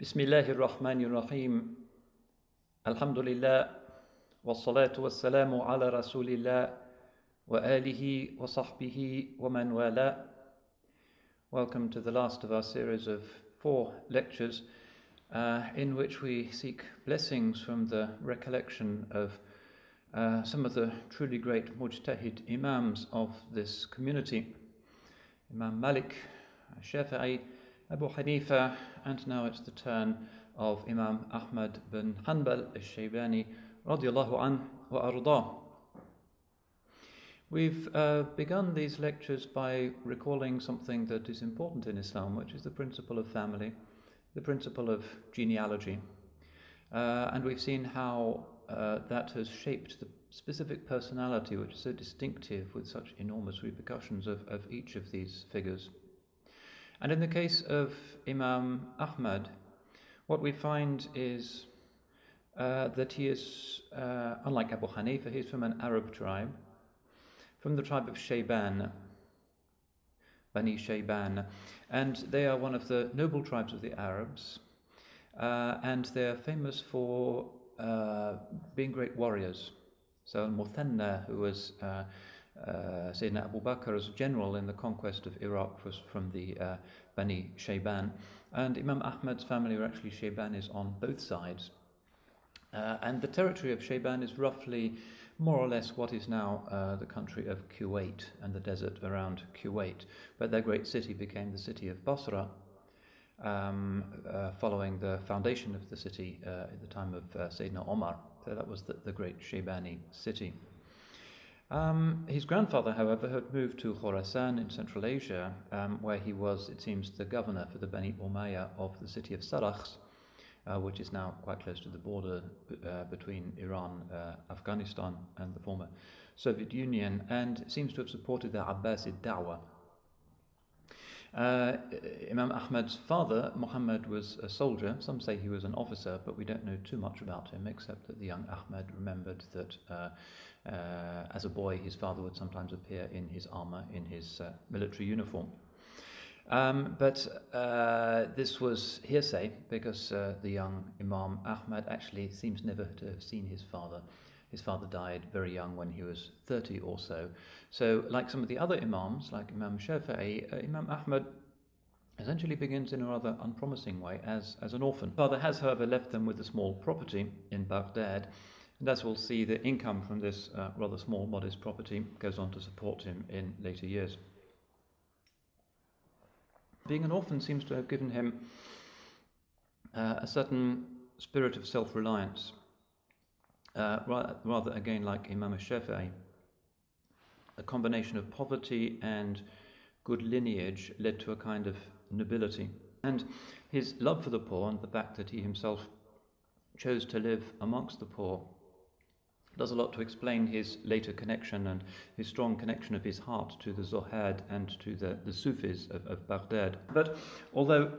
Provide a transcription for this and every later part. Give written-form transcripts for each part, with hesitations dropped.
Bismillahir Rahmanir Rahim. Alhamdulillah. Wassalatu wassalamu ala Rasulillah wa alihi wa sahbihi wa man wala. Welcome to the last of our series of 4 lectures in which we seek blessings from the recollection of some of the truly great mujtahid imams of this community. Imam Malik, Shafi'i, Abu Hanifa, and now it's the turn of Imam Ahmad bin Hanbal al-Shaybani radiyallahu an wa ardah. We've begun these lectures by recalling something that is important in Islam, which is the principle of family, the principle of genealogy. And we've seen how that has shaped the specific personality which is so distinctive with such enormous repercussions of each of these figures. And in the case of Imam Ahmad, what we find is that he is, unlike Abu Hanifa, he's from an Arab tribe, from the tribe of Shayban, Bani Shayban, and they are one of the noble tribes of the Arabs, and they are famous for being great warriors. So Al-Muthanna, who was Sayyidina Abu Bakr's general in the conquest of Iraq, was from the Bani Shayban, and Imam Ahmad's family were actually Shaybanis on both sides. And the territory of Shayban is roughly more or less what is now the country of Kuwait and the desert around Kuwait, but their great city became the city of Basra following the foundation of the city at the time of Sayyidina Omar. So that was the great Shaybani city. His grandfather, however, had moved to Khorasan in Central Asia, where he was, it seems, the governor for the Bani Umayyah of the city of Sarakhs, which is now quite close to the border between Iran, Afghanistan, and the former Soviet Union, and seems to have supported the Abbasid Da'wah. Imam Ahmad's father, Muhammad, was a soldier. Some say he was an officer, but we don't know too much about him, except that the young Ahmad remembered that as a boy his father would sometimes appear in his armour, in his military uniform. But this was hearsay, because the young Imam Ahmad actually seems never to have seen his father. His father died very young, when he was 30 or so. So, like some of the other Imams, like Imam Shafi'i, Imam Ahmad essentially begins in a rather unpromising way as an orphan. His father has, however, left them with a small property in Baghdad, and as we'll see, the income from this rather small, modest property goes on to support him in later years. Being an orphan seems to have given him a certain spirit of self-reliance. Rather again like Imam al-Shafi'i, a combination of poverty and good lineage led to a kind of nobility. And his love for the poor, and the fact that he himself chose to live amongst the poor, does a lot to explain his later connection and his strong connection of his heart to the Zuhad and to the Sufis of Baghdad. But although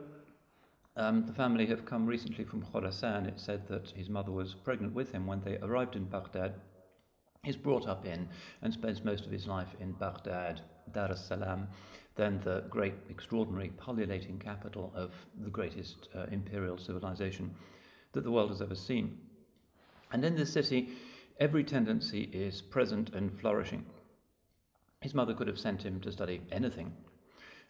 the family have come recently from Khorasan, it's said that his mother was pregnant with him when they arrived in Baghdad. He's brought up in and spends most of his life in Baghdad, Dar es Salaam, then the great, extraordinary, pullulating capital of the greatest imperial civilization that the world has ever seen. And in this city, every tendency is present and flourishing. His mother could have sent him to study anything.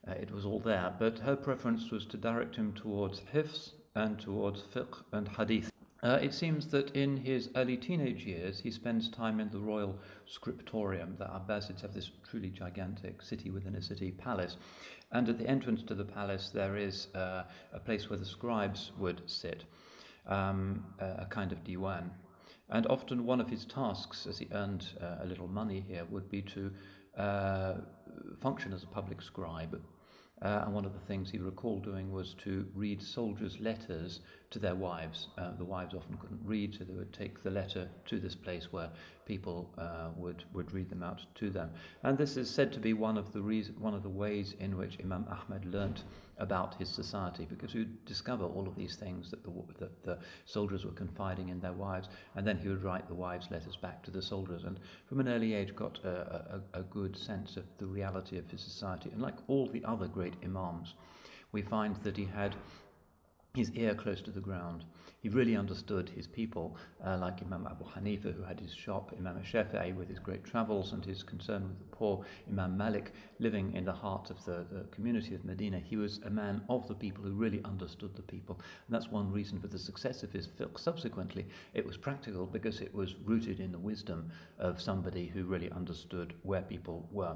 It was all there, but her preference was to direct him towards hifz and towards fiqh and hadith. It seems that in his early teenage years he spends time in the royal scriptorium. The Abbasids have this truly gigantic city within a city palace, and at the entrance to the palace there is a place where the scribes would sit, a kind of diwan. And often one of his tasks, as he earned a little money here, would be to function as a public scribe. And one of the things he recalled doing was to read soldiers' letters to their wives. The wives often couldn't read, so they would take the letter to this place where people would read them out to them. And this is said to be one of the ways in which Imam Ahmad learnt about his society, because he would discover all of these things that the soldiers were confiding in their wives, and then he would write the wives' letters back to the soldiers, and from an early age got a good sense of the reality of his society. And like all the other great Imams, we find that he had his ear close to the ground. He really understood his people, like Imam Abu Hanifa, who had his shop, Imam Shafi'i with his great travels and his concern with the poor, Imam Malik living in the heart of the community of Medina. He was a man of the people who really understood the people. And that's one reason for the success of his fiqh. Subsequently, it was practical because it was rooted in the wisdom of somebody who really understood where people were.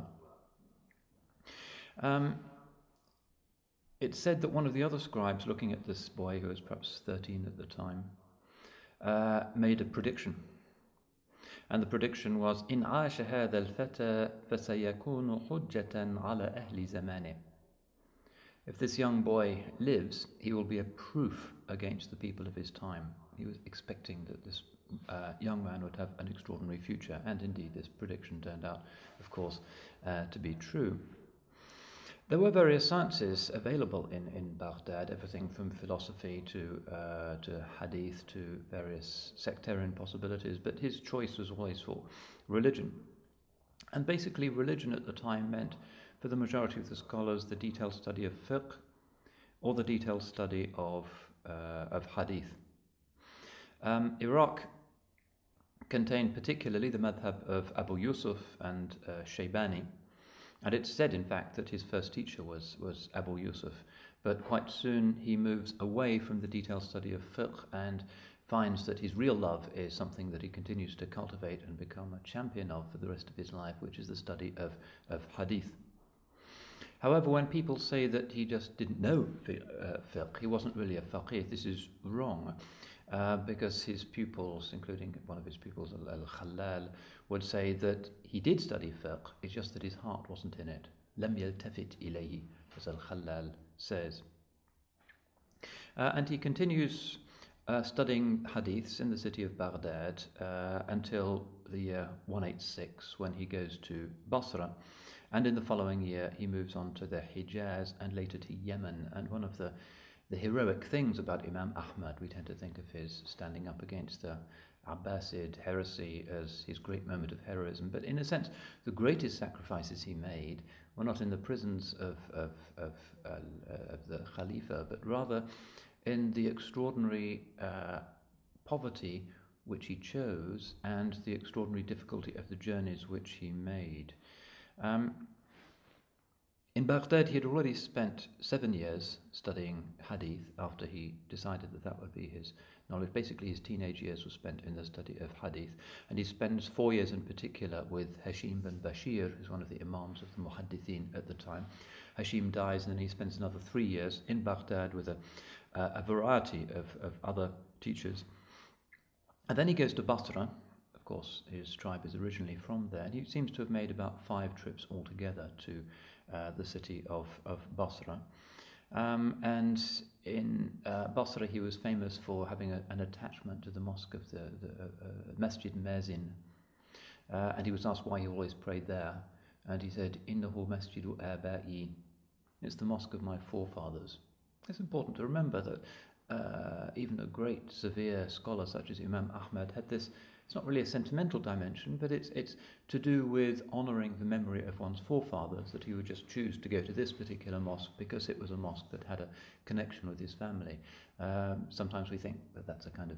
It's said that one of the other scribes, looking at this boy, who was perhaps 13 at the time, made a prediction. And the prediction was, إِنْ عَاشَ هَذَا الْفَتَى فَسَيَكُونُ حُجَّةً عَلَى أَهْلِ زَمَانِهِ. If this young boy lives, he will be a proof against the people of his time. He was expecting that this young man would have an extraordinary future, and indeed this prediction turned out, of course, to be true. There were various sciences available in Baghdad, everything from philosophy to hadith to various sectarian possibilities, but his choice was always for religion. And basically religion at the time meant, for the majority of the scholars, the detailed study of fiqh or the detailed study of hadith. Iraq contained particularly the madhab of Abu Yusuf and Shaybani. And it's said, in fact, that his first teacher was Abu Yusuf, but quite soon he moves away from the detailed study of fiqh and finds that his real love is something that he continues to cultivate and become a champion of for the rest of his life, which is the study of hadith. However, when people say that he just didn't know fiqh, he wasn't really a faqih, this is wrong. Because his pupils, including one of his pupils, Al-Khallal, would say that he did study fiqh, it's just that his heart wasn't in it. لَمْ يَلْتَفِتْ إِلَيْهِ, as Al-Khallal says. And he continues studying hadiths in the city of Baghdad until the year 186, when he goes to Basra. And in the following year, he moves on to the Hijaz and later to Yemen. And one of the heroic things about Imam Ahmad, we tend to think of his standing up against the Abbasid heresy as his great moment of heroism, but in a sense the greatest sacrifices he made were not in the prisons of the Khalifa, but rather in the extraordinary poverty which he chose and the extraordinary difficulty of the journeys which he made. In Baghdad, he had already spent 7 years studying hadith after he decided that that would be his knowledge. Basically, his teenage years were spent in the study of hadith, and he spends 4 years in particular with Hashim bin Bashir, who's one of the Imams of the Muhaddithin at the time. Hashim dies, and then he spends another 3 years in Baghdad with a variety of other teachers. And then he goes to Basra. Of course, his tribe is originally from there, and he seems to have made about 5 trips altogether to the city of Basra. And in Basra, he was famous for having an attachment to the mosque of the Masjid Mazin. And he was asked why he always prayed there. And he said, Innahu Masjidu Aba'i. It's the mosque of my forefathers. It's important to remember that even a great, severe scholar such as Imam Ahmad had this. It's not really a sentimental dimension, but it's to do with honouring the memory of one's forefathers, that he would just choose to go to this particular mosque because it was a mosque that had a connection with his family. Sometimes we think that that's a kind of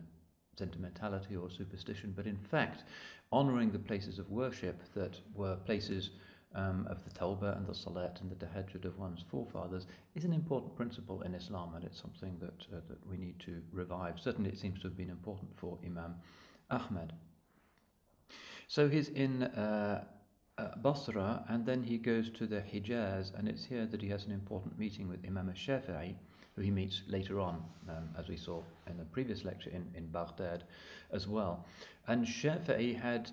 sentimentality or superstition, but in fact, honouring the places of worship that were places of the Tawbah and the Salat and the Tahajjud of one's forefathers is an important principle in Islam, and it's something that we need to revive. Certainly it seems to have been important for Imam Ahmad. So he's in Basra, and then he goes to the Hijaz, and it's here that he has an important meeting with Imam al-Shafi'i, who he meets later on, as we saw in the previous lecture in Baghdad as well. And Shafi'i had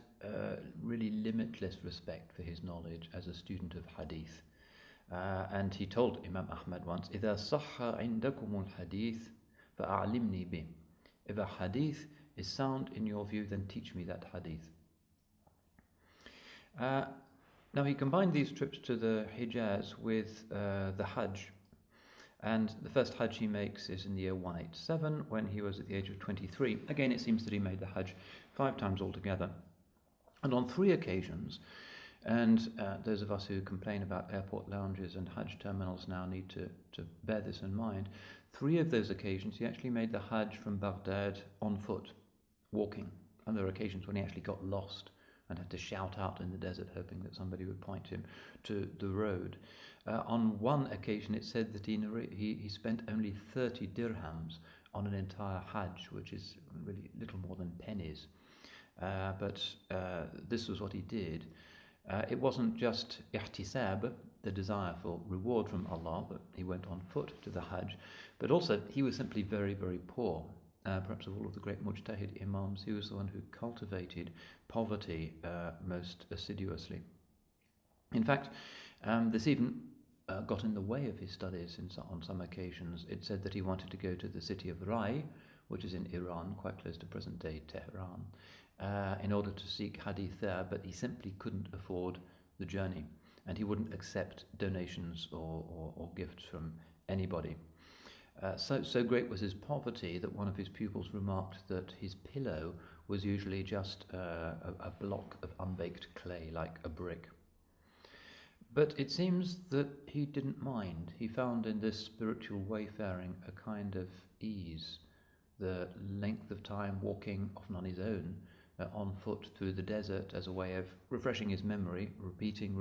really limitless respect for his knowledge as a student of hadith. And he told Imam Ahmad once, إِذَا صَحَّ عِنْدَكُمُ الْحَدِيثِ فَأَعْلِمْنِي بِهِ. If a hadith is sound in your view, then teach me that hadith. Now he combined these trips to the Hijaz with the Hajj, and the first Hajj he makes is in the year 187 when he was at the age of 23. Again, it seems that he made the Hajj 5 times altogether, and on 3 occasions And those of us who complain about airport lounges and Hajj terminals now need to bear this in mind. 3 of those occasions he actually made the Hajj from Baghdad on foot, walking. And there were occasions when he actually got lost and had to shout out in the desert, hoping that somebody would point him to the road. On one occasion it said that he spent only 30 dirhams on an entire Hajj, which is really little more than pennies. But this was what he did. It wasn't just ihtisab, the desire for reward from Allah, that he went on foot to the Hajj, but also he was simply very, very poor. Perhaps of all of the great mujtahid imams, he was the one who cultivated poverty most assiduously. In fact, this even got in the way of his studies on some occasions. It said that he wanted to go to the city of Rai, which is in Iran, quite close to present-day Tehran, in order to seek hadith there, but he simply couldn't afford the journey, and he wouldn't accept donations or gifts from anybody. So great was his poverty that one of his pupils remarked that his pillow was usually just a block of unbaked clay, like a brick. But it seems that he didn't mind. He found in this spiritual wayfaring a kind of ease. The length of time walking, often on his own, on foot through the desert as a way of refreshing his memory, repeating,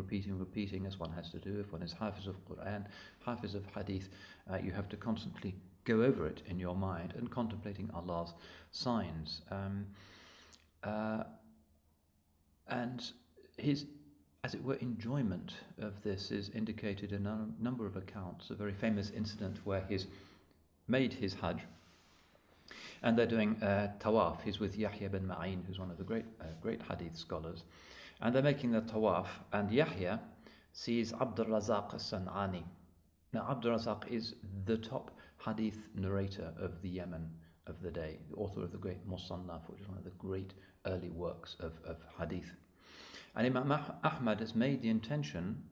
as one has to do. If one is Hafiz of Quran, Hafiz of Hadith, you have to constantly go over it in your mind and contemplating Allah's signs. And his, as it were, enjoyment of this is indicated in a number of accounts. A very famous incident where he's made his Hajj, and they're doing tawaf. He's with Yahya bin Ma'in, who's one of the great hadith scholars. And they're making the tawaf, and Yahya sees Abdul-Razaq as-San'ani. Now, Abdul-Razaq is the top hadith narrator of the Yemen of the day, the author of the great Musannaf, which is one of the great early works of hadith. And Imam Ahmad has made the intention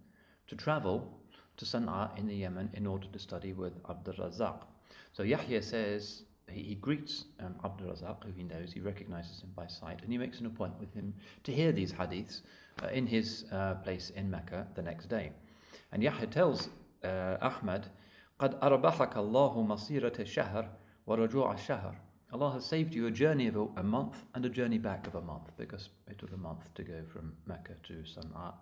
to travel to Sana'a in the Yemen in order to study with Abdul-Razaq. So Yahya says, he greets Abdul-Razaq, who he knows, he recognizes him by sight, and he makes an appointment with him to hear these hadiths in his place in Mecca the next day. And Yahya tells Ahmad, قَدْ أَرْبَحَكَ اللَّهُ مَصِيرَةَ شَهْرٍ وَرُجُوعَ شَهْرٍ. Allah has saved you a journey of a month and a journey back of a month, because it took a month to go from Mecca to Sana'a.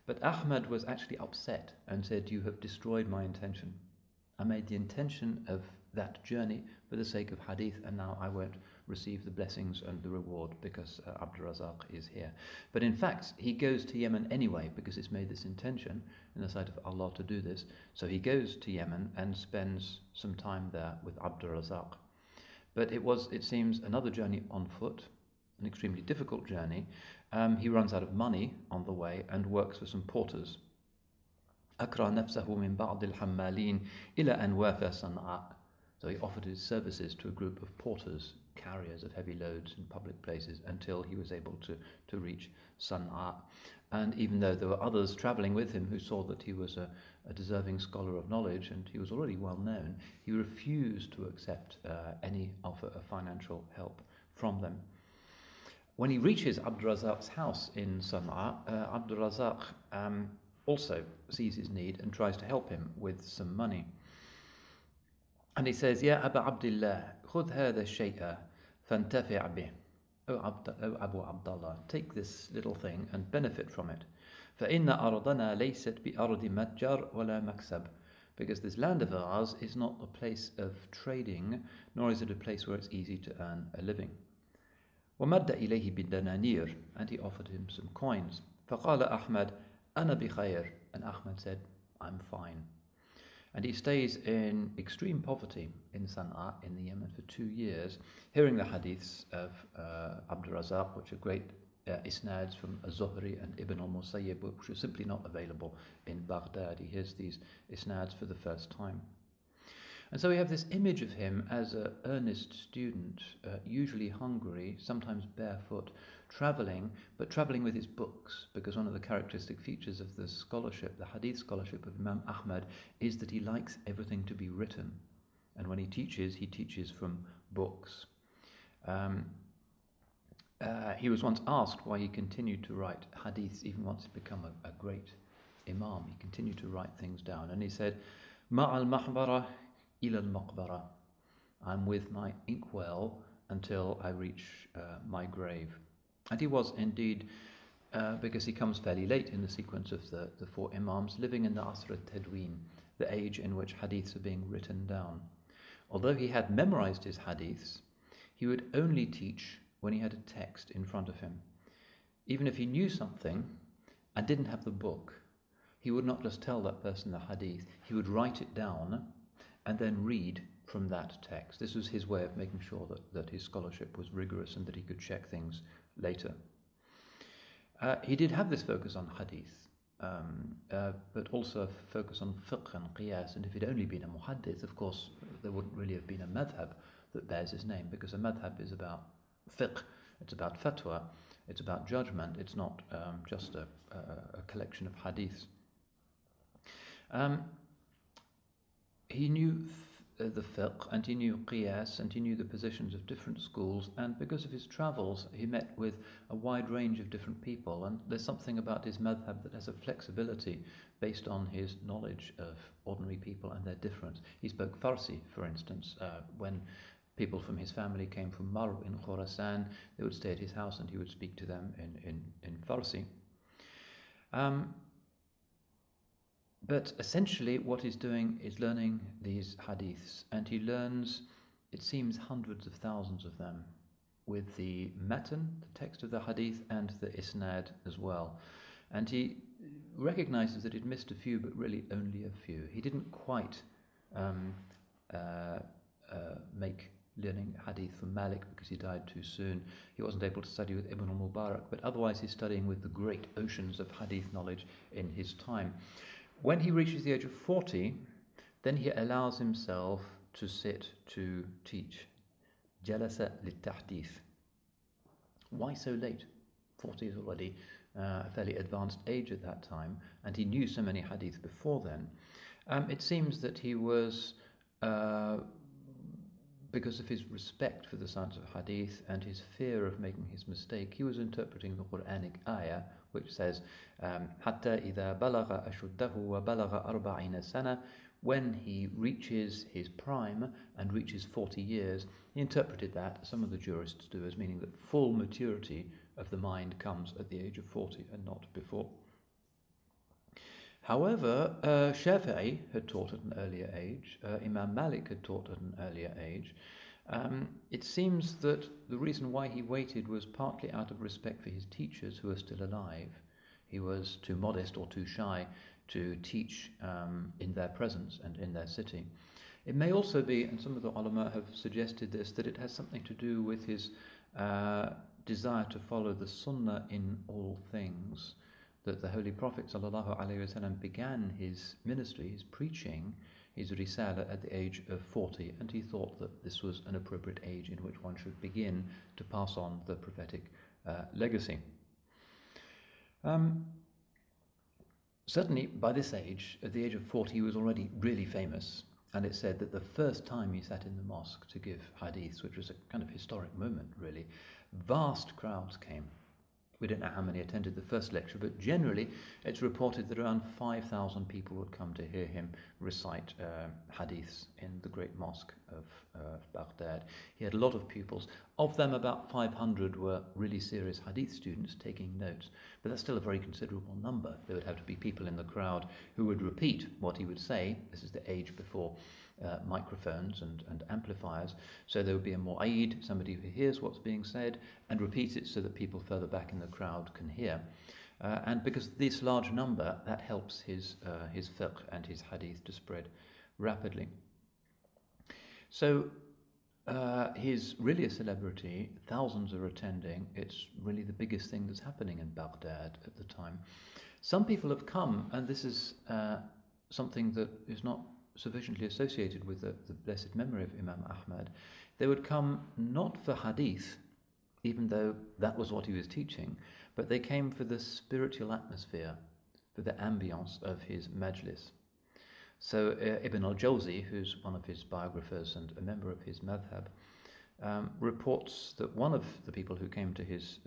But Ahmad was actually upset and said, you have destroyed my intention. I made the intention of that journey for the sake of hadith, and now I won't receive the blessings and the reward because Abdul-Razaq is here. But in fact, he goes to Yemen anyway because he's made this intention in the sight of Allah to do this. So he goes to Yemen and spends some time there with Abdul-Razaq. But it seems, another journey on foot, an extremely difficult journey. He runs out of money on the way and works for some porters. أكرى نفسه من بعض الحمالين إلى أن وافى صنعاء. So he offered his services to a group of porters, carriers of heavy loads in public places, until he was able to reach Sana'a. And even though there were others travelling with him who saw that he was a deserving scholar of knowledge and he was already well known, he refused to accept any offer of financial help from them. When he reaches Abdul-Razaq's house in Sana'a, Abdul-Razaq also sees his need and tries to help him with some money. And he says, Ya Aba Abdullah, khudh hadha shay'a fantafi' bih. O Abu Abdullah, take this little thing and benefit from it. فَإِنَّ أَرْضَنَا لَيْسَتْ بِأَرْضِ مَتْجَرْ وَلَا مَكْسَبْ. Because this land of ours is not a place of trading, nor is it a place where it's easy to earn a living. وَمَدَّ إِلَيْهِ بِالدَّنَانِيرِ. And he offered him some coins. فَقَالَ أَحْمَدْ أَنَا بِخَيْرٍ. And Ahmad said, I'm fine. And he stays in extreme poverty in Sana'a, in the Yemen, for 2 years, hearing the hadiths of Abdul-Razaq, which are great isnads from Az-Zuhri and Ibn al-Musayyib, which are simply not available in Baghdad. He hears these isnads for the first time. And so we have this image of him as an earnest student, usually hungry, sometimes barefoot, travelling, but travelling with his books, because one of the characteristic features of the scholarship, the hadith scholarship of Imam Ahmad, is that he likes everything to be written. And when he teaches from books. He was once asked why he continued to write hadiths even once he'd become a great Imam. He continued to write things down, and he said, Ma'al mahbara ila al-maqbara. I'm with my inkwell until I reach my grave. And he was indeed, because he comes fairly late in the sequence of the four Imams, living in the Asr al-Tadween, the age in which hadiths are being written down. Although he had memorized his hadiths, he would only teach when he had a text in front of him. Even if he knew something and didn't have the book, he would not just tell that person the hadith, he would write it down and then read from that text. This was his way of making sure that his scholarship was rigorous and that he could check things later. He did have this focus on hadith, but also a focus on fiqh and qiyas, and if he'd only been a muhaddith, of course, there wouldn't really have been a madhab that bears his name, because a madhab is about fiqh, it's about fatwa, it's about judgment, it's not just a collection of hadiths. He knew the fiqh, and he knew qiyas, and he knew the positions of different schools, and because of his travels he met with a wide range of different people, and there's something about his madhab that has a flexibility based on his knowledge of ordinary people and their difference. He spoke Farsi, for instance. When people from his family came from Mar in Khorasan, they would stay at his house and he would speak to them in Farsi. But essentially what he's doing is learning these hadiths, and he learns, it seems, hundreds of thousands of them, with the matan, the text of the hadith, and the isnad as well. And he recognizes that he'd missed a few, but really only a few. He didn't quite make learning hadith from Malik because he died too soon. He wasn't able to study with Ibn al-Mubarak, but otherwise he's studying with the great oceans of hadith knowledge in his time. When he reaches the age of 40, then he allows himself to sit to teach. Jalasa lit-tahdith. Why so late? 40 is already a fairly advanced age at that time, and he knew so many hadith before then. It seems that he was, because of his respect for the science of hadith and his fear of making his mistake, he was interpreting the Quranic ayah, which says, "Hatta idha balagha ashuddahu wa balagha arba'ina sana." When he reaches his prime and reaches 40 years, he interpreted that, some of the jurists do, as meaning that full maturity of the mind comes at the age of 40 and not before. However, Shafi'i had taught at an earlier age, Imam Malik had taught at an earlier age. It seems that the reason why he waited was partly out of respect for his teachers who are still alive. He was too modest or too shy to teach in their presence and in their city. It may also be, and some of the ulama have suggested this, that it has something to do with his desire to follow the sunnah in all things, that the Holy Prophet ﷺ began his ministry, his preaching, his risala at the age of 40, and he thought that this was an appropriate age in which one should begin to pass on the prophetic legacy. Certainly by this age, at the age of 40, he was already really famous, and it's said that the first time he sat in the mosque to give hadiths, which was a kind of historic moment really, vast crowds came. We don't know how many attended the first lecture, but generally it's reported that around 5,000 people would come to hear him recite hadiths in the great mosque of Baghdad. He had a lot of pupils. Of them, about 500 were really serious hadith students taking notes, but that's still a very considerable number. There would have to be people in the crowd who would repeat what he would say. This is the age before microphones and amplifiers, so there would be a mu'ayyid, somebody who hears what's being said and repeats it so that people further back in the crowd can hear. And because of this large number, that helps his fiqh and his hadith to spread rapidly. So he's really a celebrity, thousands are attending, it's really the biggest thing that's happening in Baghdad at the time. Some people have come, and this is something that is not sufficiently associated with the blessed memory of Imam Ahmad. They would come not for hadith, even though that was what he was teaching, but they came for the spiritual atmosphere, for the ambience of his majlis. So Ibn al-Jawzi, who's one of his biographers and a member of his madhab, reports that one of the people who came to his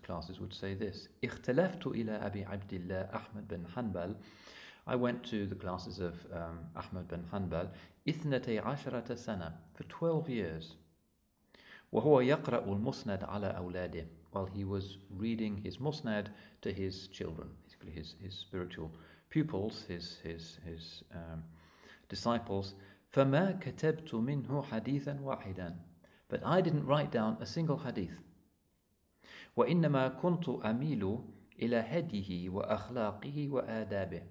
classes would say this: اختلفت إلى أبي عبد الله أحمد بن حنبل. I went to the classes of Ahmad bin Hanbal 12 سنة, for 12 years. وهو يقرأ المسند على أولاده, while he was reading his musnad to his children, basically his spiritual pupils, his disciples. فما كتبت منه حديثا واحدا, but I didn't write down a single hadith. وإنما كنت أميل إلى هديه وأخلاقه وآدابه.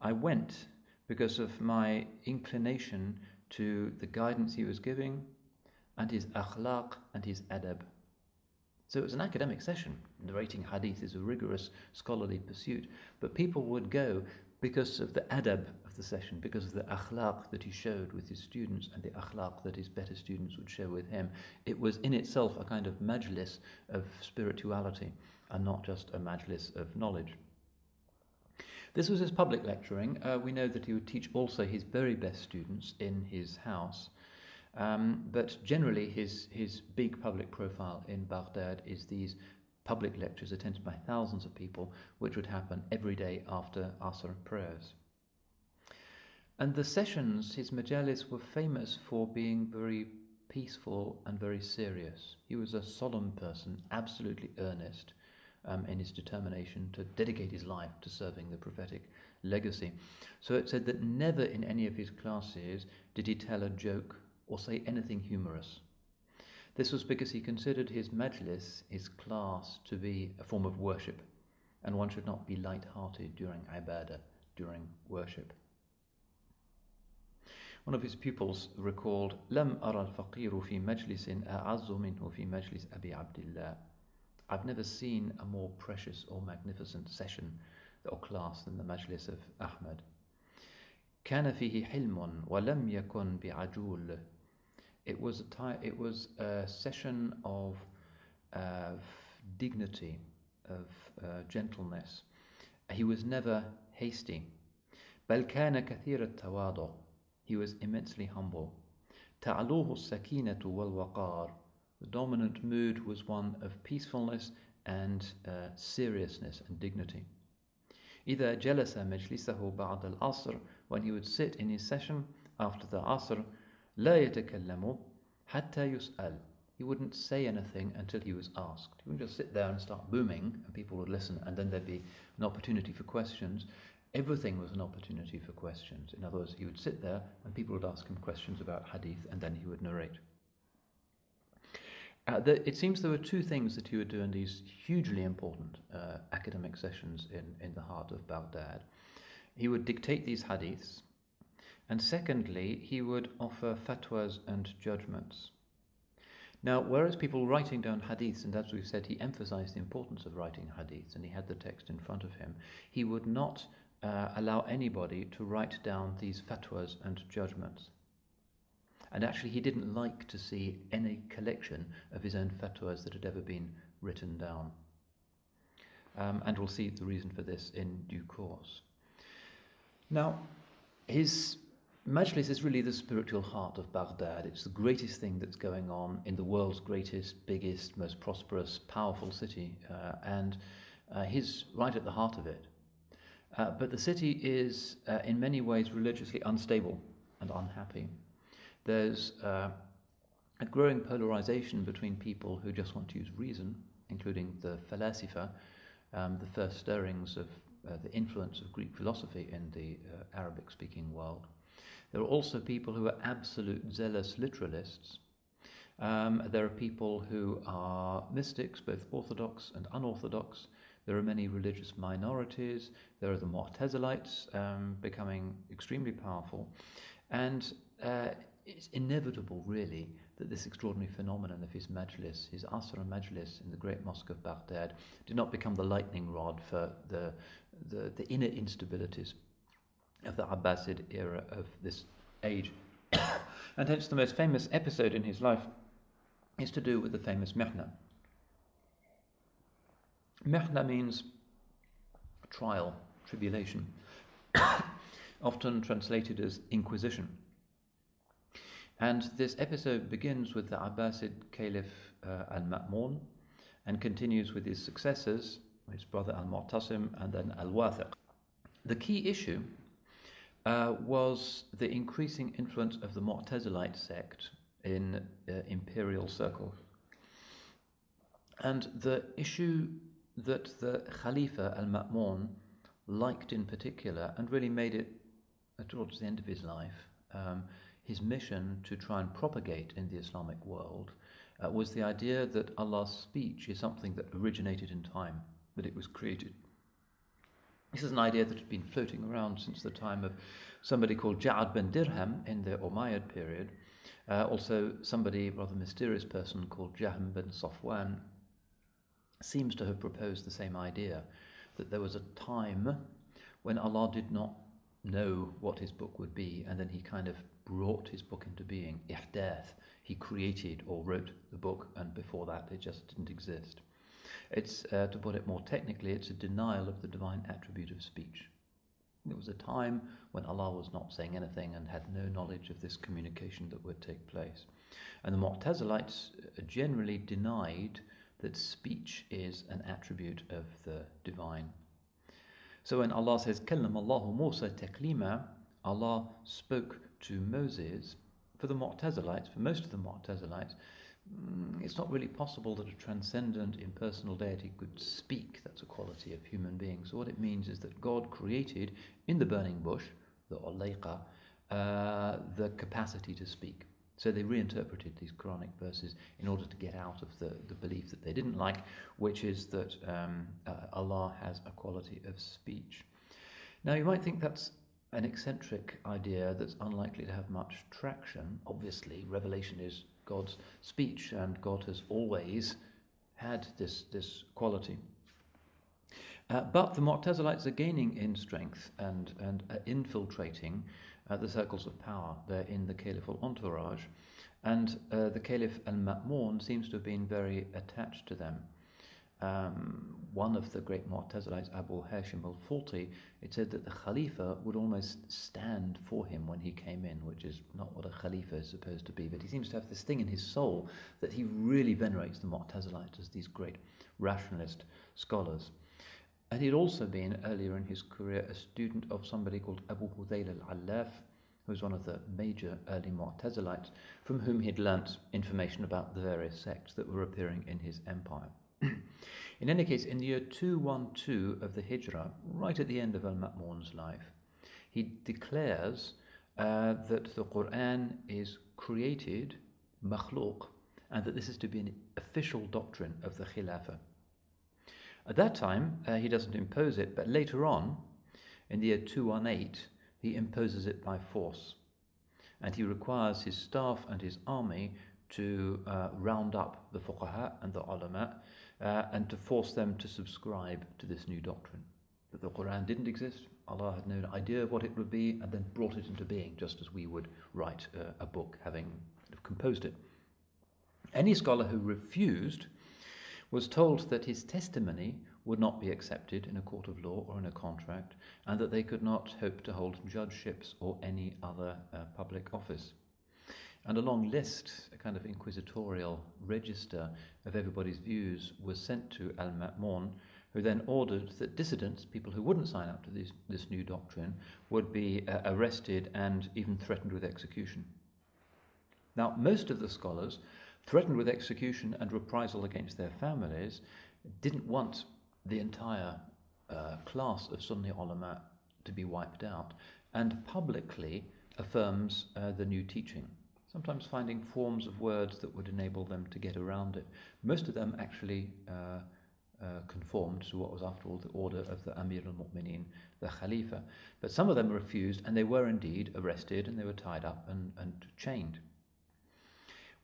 I went because of my inclination to the guidance he was giving and his akhlaq and his adab. So it was an academic session. Narrating hadith is a rigorous scholarly pursuit, but people would go because of the adab of the session, because of the akhlaq that he showed with his students and the akhlaq that his better students would share with him. It was in itself a kind of majlis of spirituality and not just a majlis of knowledge. This was his public lecturing. We know that he would teach also his very best students in his house. But generally his big public profile in Baghdad is these public lectures attended by thousands of people, which would happen every day after Asr prayers. And the sessions, his majalis, were famous for being very peaceful and very serious. He was a solemn person, absolutely earnest in his determination to dedicate his life to serving the prophetic legacy. So it said that never in any of his classes did he tell a joke or say anything humorous. This was because he considered his majlis, his class, to be a form of worship, and one should not be light-hearted during ibadah, during worship. One of his pupils recalled, لم أرى الفقير في مجلس أعز منه في مجلس أبي عبد الله. I've never seen a more precious or magnificent session or class than the majlis of Ahmad. كان فيه حلم ولم يكن بعجول. It was a session of dignity, of gentleness. He was never hasty. بل كان كثير التواضع. He was immensely humble. تعلوه السكينة والوقار. The dominant mood was one of peacefulness and seriousness and dignity. إذا جلس مجلسه بعد العصر, when he would sit in his session after the Asr, لا يتكلم حتى يسأل. He wouldn't say anything until he was asked. He wouldn't just sit there and start booming and people would listen and then there'd be an opportunity for questions. Everything was an opportunity for questions. In other words, he would sit there and people would ask him questions about hadith and then he would narrate. It seems there were two things that he would do in these hugely important academic sessions in the heart of Baghdad. He would dictate these hadiths, and secondly, he would offer fatwas and judgments. Now, whereas people writing down hadiths, and as we've said, he emphasized the importance of writing hadiths, and he had the text in front of him, he would not allow anybody to write down these fatwas and judgments. And actually, he didn't like to see any collection of his own fatwas that had ever been written down. And we'll see the reason for this in due course. Now, his majlis is really the spiritual heart of Baghdad. It's the greatest thing that's going on in the world's greatest, biggest, most prosperous, powerful city. And he's right at the heart of it. But the city is, in many ways, religiously unstable and unhappy. There's a growing polarization between people who just want to use reason, including the falasifa, the first stirrings of the influence of Greek philosophy in the Arabic-speaking world. There are also people who are absolute zealous literalists. There are people who are mystics, both orthodox and unorthodox. There are many religious minorities. There are the Mu'tazilites becoming extremely powerful. And it's inevitable, really, that this extraordinary phenomenon of his majlis, his Asr majlis in the great mosque of Baghdad, did not become the lightning rod for the inner instabilities of the Abbasid era of this age. And hence the most famous episode in his life is to do with the famous mihna. Mihna means trial, tribulation, often translated as inquisition. And this episode begins with the Abbasid Caliph al-Ma'mun and continues with his successors, his brother al-Mu'tasim and then al-Wathiq. The key issue was the increasing influence of the Mu'tazilite sect in imperial circles. And the issue that the Khalifa al-Ma'mun liked in particular, and really made it towards the end of his life, his mission to try and propagate in the Islamic world, was the idea that Allah's speech is something that originated in time, that it was created. This is an idea that had been floating around since the time of somebody called Ja'ad bin Dirham in the Umayyad period, also somebody, rather mysterious person called Jahm bin Safwan, seems to have proposed the same idea, that there was a time when Allah did not know what his book would be, and then he kind of brought his book into being, ihdath. He created or wrote the book, and before that it just didn't exist. It's, to put it more technically, it's a denial of the divine attribute of speech. There was a time when Allah was not saying anything and had no knowledge of this communication that would take place. And the Mu'tazilites generally denied that speech is an attribute of the divine. So when Allah says, كَلَّمَ اللَّهُ مُوسَى تَكْلِيمًا, Allah spoke to Moses, for the Mu'tazilites, for most of the Mu'tazilites, it's not really possible that a transcendent, impersonal deity could speak. That's a quality of human beings. So what it means is that God created in the burning bush, the Ulayqa, the capacity to speak. So they reinterpreted these Quranic verses in order to get out of the belief that they didn't like, which is that Allah has a quality of speech. Now you might think that's an eccentric idea that's unlikely to have much traction. Obviously, revelation is God's speech, and God has always had this quality. But the Mu'tazilites are gaining in strength and infiltrating the circles of power. They're in the caliphal entourage, and the Caliph al-Ma'mun seems to have been very attached to them. One of the great Mu'tazilites, Abdal-Hakim al-Fulti, it said that the Khalifa would almost stand for him when he came in, which is not what a Khalifa is supposed to be, but he seems to have this thing in his soul that he really venerates the Mu'tazilites as these great rationalist scholars. And he'd also been, earlier in his career, a student of somebody called Abu Hudayl al-Allaf, who was one of the major early Mu'tazilites, from whom he'd learnt information about the various sects that were appearing in his empire. In any case, in the year 212 of the Hijrah, right at the end of al-Ma'mun's life, he declares that the Quran is created, makhluq, and that this is to be an official doctrine of the Khilafah. At that time, he doesn't impose it, but later on, in the year 218, he imposes it by force. And he requires his staff and his army to round up the fuqaha and the ulama, and to force them to subscribe to this new doctrine, that the Quran didn't exist, Allah had no idea of what it would be, and then brought it into being, just as we would write a book having composed it. Any scholar who refused was told that his testimony would not be accepted in a court of law or in a contract, and that they could not hope to hold judgeships or any other public office. And a long list, a kind of inquisitorial register of everybody's views, was sent to al-Ma'mun, who then ordered that dissidents, people who wouldn't sign up to this new doctrine, would be arrested and even threatened with execution. Now, most of the scholars, threatened with execution and reprisal against their families, didn't want the entire class of Sunni ulama to be wiped out, and publicly affirms the new teaching, sometimes finding forms of words that would enable them to get around it. Most of them actually conformed to what was, after all, the order of the Amir al-Mu'mineen, the Khalifa. But some of them refused, and they were indeed arrested, and they were tied up and chained.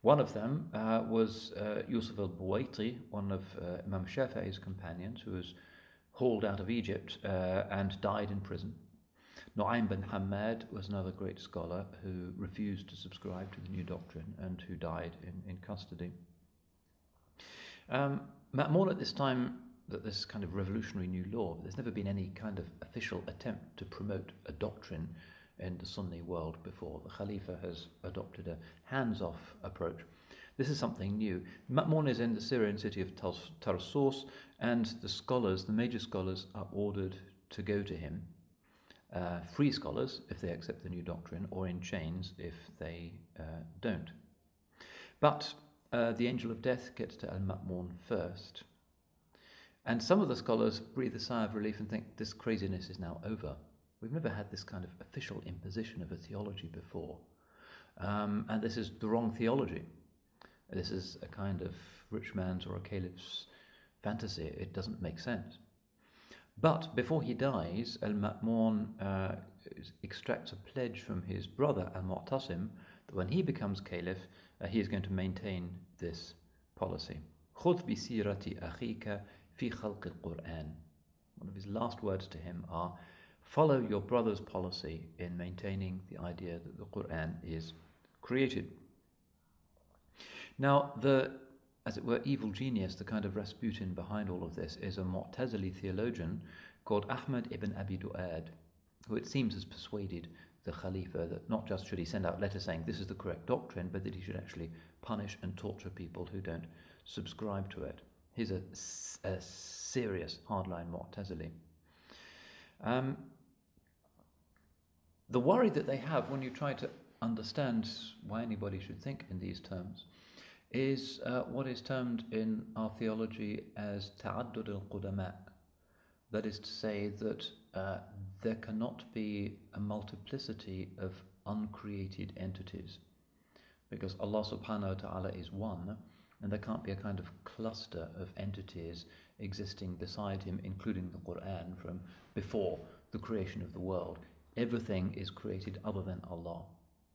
One of them was Yusuf al-Buwaiti, one of Imam Shafi'i's companions, who was hauled out of Egypt and died in prison. Nu'aym bin Hamad was another great scholar who refused to subscribe to the new doctrine and who died in custody. Ma'mun at this time, that this kind of revolutionary new law, there's never been any kind of official attempt to promote a doctrine in the Sunni world before. The Khalifa has adopted a hands-off approach. This is something new. Ma'mun is in the Syrian city of Tarsus, and the scholars, the major scholars, are ordered to go to him. Free scholars, if they accept the new doctrine, or in chains if they don't. But the angel of death gets to Al-Ma'mun first. And some of the scholars breathe a sigh of relief and think this craziness is now over. We've never had this kind of official imposition of a theology before. And this is the wrong theology. This is a kind of rich man's or a caliph's fantasy. It doesn't make sense. But before he dies, Al-Ma'mun extracts a pledge from his brother Al-Mu'tasim that when he becomes caliph, he is going to maintain this policy. خُذْ بِسِيرَةِ أَخِيكَ فِي خَلْقِ الْقُرْآنِ. One of his last words to him are, follow your brother's policy in maintaining the idea that the Qur'an is created. Now, the, as it were, evil genius, the kind of Rasputin behind all of this, is a Mu'tazili theologian called Ahmad ibn Abi Du'ad, who it seems has persuaded the Khalifa that not just should he send out letters saying this is the correct doctrine, but that he should actually punish and torture people who don't subscribe to it. He's a serious hardline Mu'tazili. The worry that they have when you try to understand why anybody should think in these terms is what is termed in our theology as ta'addud al-qudama. That is to say that there cannot be a multiplicity of uncreated entities, because Allah subhanahu wa ta'ala is one, and there can't be a kind of cluster of entities existing beside him, including the Qur'an, from before the creation of the world. Everything is created other than Allah.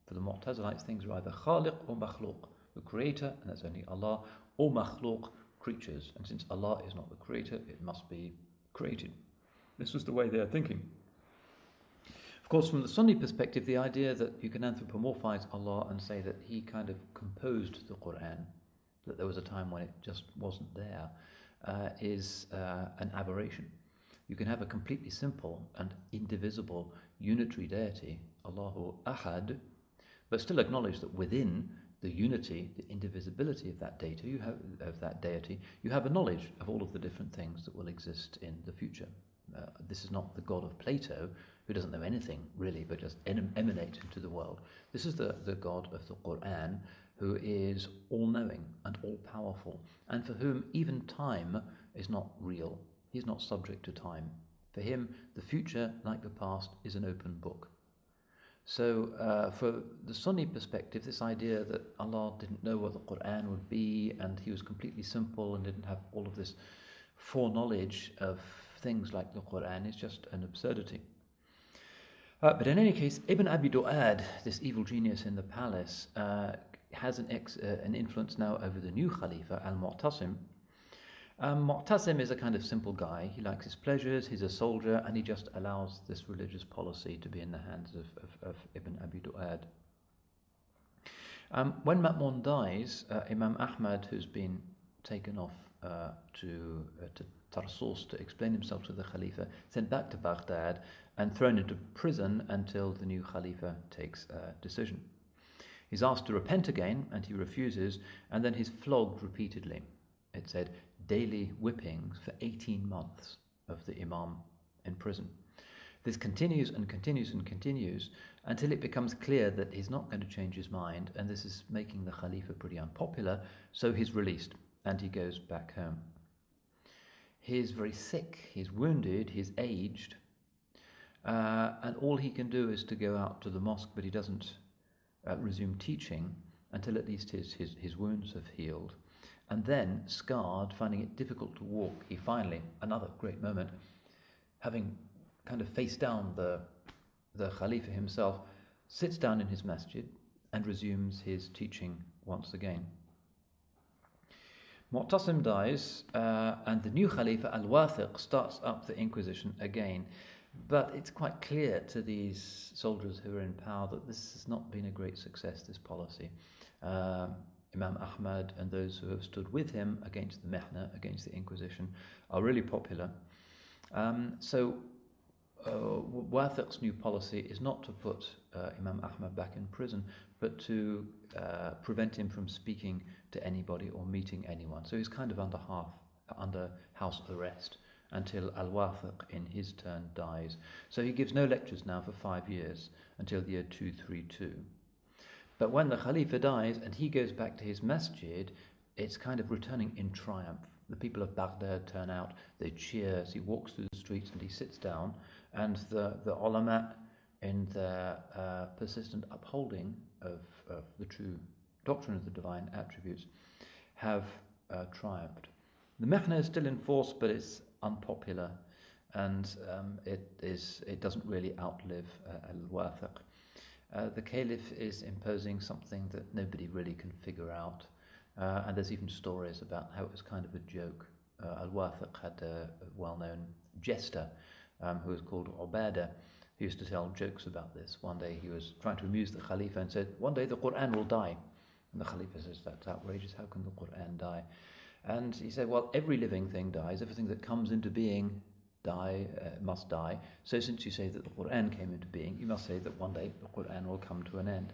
For the Mu'tazilites, things are either khaliq or makhluq, the creator, and that's only Allah, or makhluq, creatures. And since Allah is not the creator, it must be created. This was the way they are thinking. Of course, from the Sunni perspective, the idea that you can anthropomorphize Allah and say that he kind of composed the Qur'an, that there was a time when it just wasn't there, is an aberration. You can have a completely simple and indivisible unitary deity, Allahu Ahad, but still acknowledge that within the unity, the indivisibility of that deity, you have a knowledge of all of the different things that will exist in the future. This is not the God of Plato, who doesn't know anything really, but just emanate into the world. This is the God of the Qur'an, who is all-knowing and all-powerful, and for whom even time is not real. He's not subject to time. For him, the future, like the past, is an open book. So for the Sunni perspective, this idea that Allah didn't know what the Qur'an would be, and he was completely simple and didn't have all of this foreknowledge of things like the Qur'an, is just an absurdity. But in any case, Ibn Abi Du'ad, this evil genius in the palace, has an influence now over the new Khalifa, Al-Mu'tasim. Mu'tasim is a kind of simple guy. He likes his pleasures, he's a soldier, and he just allows this religious policy to be in the hands of Ibn Abi Du'ad. When Ma'mun dies, Imam Ahmad, who's been taken off to Tarsus to explain himself to the Khalifa, sent back to Baghdad and thrown into prison until the new Khalifa takes a decision. He's asked to repent again, and he refuses, and then he's flogged repeatedly. It said daily whippings for 18 months of the Imam in prison. This continues and continues and continues until it becomes clear that he's not going to change his mind, and this is making the Khalifa pretty unpopular, so he's released and he goes back home. He's very sick, he's wounded, he's aged, and all he can do is to go out to the mosque, but he doesn't resume teaching until at least his wounds have healed. And then, scarred, finding it difficult to walk, he finally, another great moment, having kind of faced down the Khalifa himself, sits down in his masjid and resumes his teaching once again. Mu'tasim dies, and the new Khalifa, Al-Wathiq, starts up the Inquisition again. But it's quite clear to these soldiers who are in power that this has not been a great success, this policy. Imam Ahmad and those who have stood with him against the Mihna, against the Inquisition, are really popular. So Wathiq's new policy is not to put Imam Ahmad back in prison, but to prevent him from speaking to anybody or meeting anyone. So he's kind of under house arrest until Al-Wathiq in his turn dies. So he gives no lectures now for 5 years until the year 232. But when the Khalifa dies and he goes back to his masjid, it's kind of returning in triumph. The people of Baghdad turn out, they cheer as he walks through the streets and he sits down, and the ulama, in their persistent upholding of the true doctrine of the divine attributes, have triumphed. The Mihna is still in force, but it's unpopular, and it doesn't really outlive Al-Wathiq. The Caliph is imposing something that nobody really can figure out, and there's even stories about how it was kind of a joke. Al-Wathiq had a well-known jester who was called Ubadah. He used to tell jokes about this. One day he was trying to amuse the Khalifa and said, "One day the Quran will die." And the Khalifa says, "That's outrageous, how can the Quran die?" And he said, "Well, every living thing dies, everything that comes into being must die. So since you say that the Quran came into being, you must say that one day the Quran will come to an end."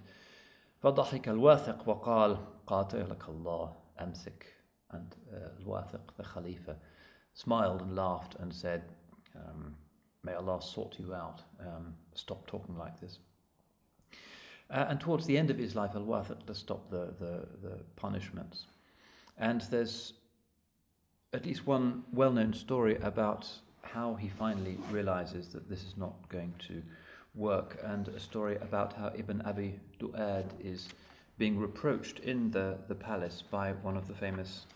فضحك الواثق وقال قاتلك الله أمسك. And Al-Wathiq, the Khalifa, smiled and laughed and said, "May Allah sort you out. Stop talking like this." And towards the end of his life, Al-Wathiq does stop the punishments. And there's at least one well-known story about how he finally realizes that this is not going to work, and a story about how Ibn Abi Du'ad is being reproached in the palace by one of the famous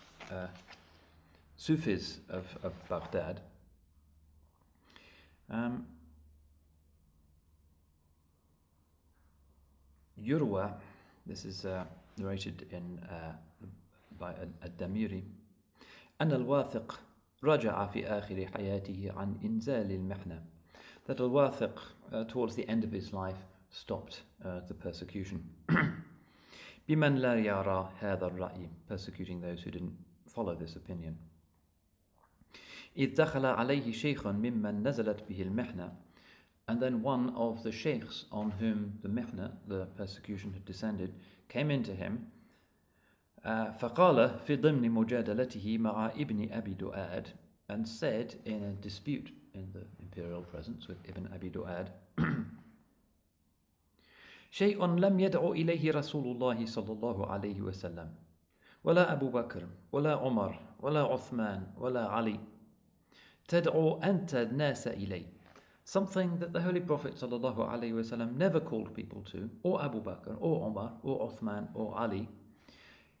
Sufis of Baghdad. Yurwa, this is narrated by Ad-Damiri, أن الواثق رجع في آخر حياته عن إنزال المحنة. That Al-Wathiq, towards the end of his life, stopped the persecution. بمن لا يرى هذا الرأي, persecuting those who didn't follow this opinion. إذ دخل عليه شيخ ممن نزلت به المحنة. And then one of the sheikhs on whom the mihna, the persecution, had descended, came into him. فقال في ضمن مجادلته مع ابن أبي دؤاد, and said in a dispute in the imperial presence with Ibn Abi Du'ad, شيء لم يدعو إليه رسول الله صلى الله عليه وسلم ولا أبو بكر ولا عمر ولا عثمان ولا علي تدعو أنت الناس إليه. Something that the Holy Prophet صلى الله عليه وسلم never called people to, or Abu Bakr, or Umar, or Uthman, or Ali.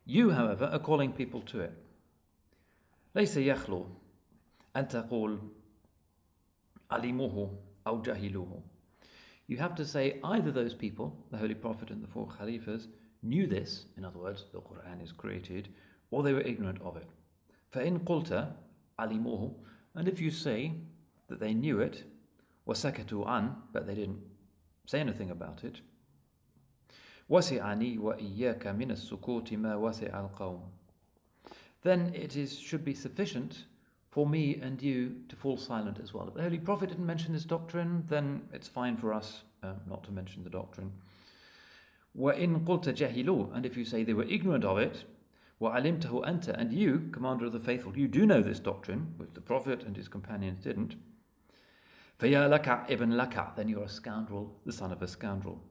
You, however, are calling people to it. ليس يخلو أن تقول علموه أو جهلوه. You have to say either those people, the Holy Prophet and the 4 Khalifas, knew this, in other words, the Quran is created, or they were ignorant of it. فإن قلت علموه, and if you say that they knew it, وسكتوا عن, but they didn't say anything about it, وسعني وإياك من السكوت ما وسع القوم, then it should be sufficient for me and you to fall silent as well. If the Holy Prophet didn't mention this doctrine, then it's fine for us not to mention the doctrine. وَإِن قُلْتَ جَهِلُوا, and if you say they were ignorant of it, وَعَلِمْتَهُ أَنْتَ, and you, Commander of the Faithful, you do know this doctrine, which the Prophet and his companions didn't, فَيَا لَكَ ibn لَكَ, then you're a scoundrel, the son of a scoundrel.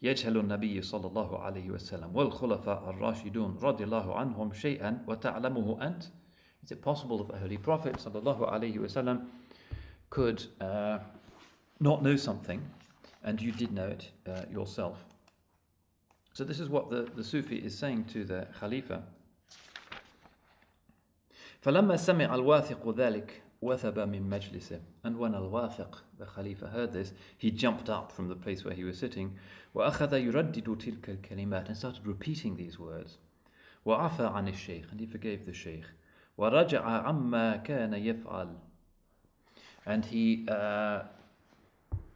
يجهل النبي صلى الله عليه وسلم والخلفاء الراشدون رضي الله عنهم شيئا وتعلمه أنت. Is it possible that the Holy Prophet صلى الله عليه وسلم could not know something and you did know it yourself? So this is what the Sufi is saying to the Khalifa. فلما سمع الواثق ذلك وثب من مجلسه. And when Al-Wathiq, the Khalifa, heard this, he jumped up from the place where he was sitting, وأخذ يردد تلك الكلمات, and started repeating these words. وعفى عن الشيخ, and he forgave the Shaykh. ورجع عما كان يفعل, and he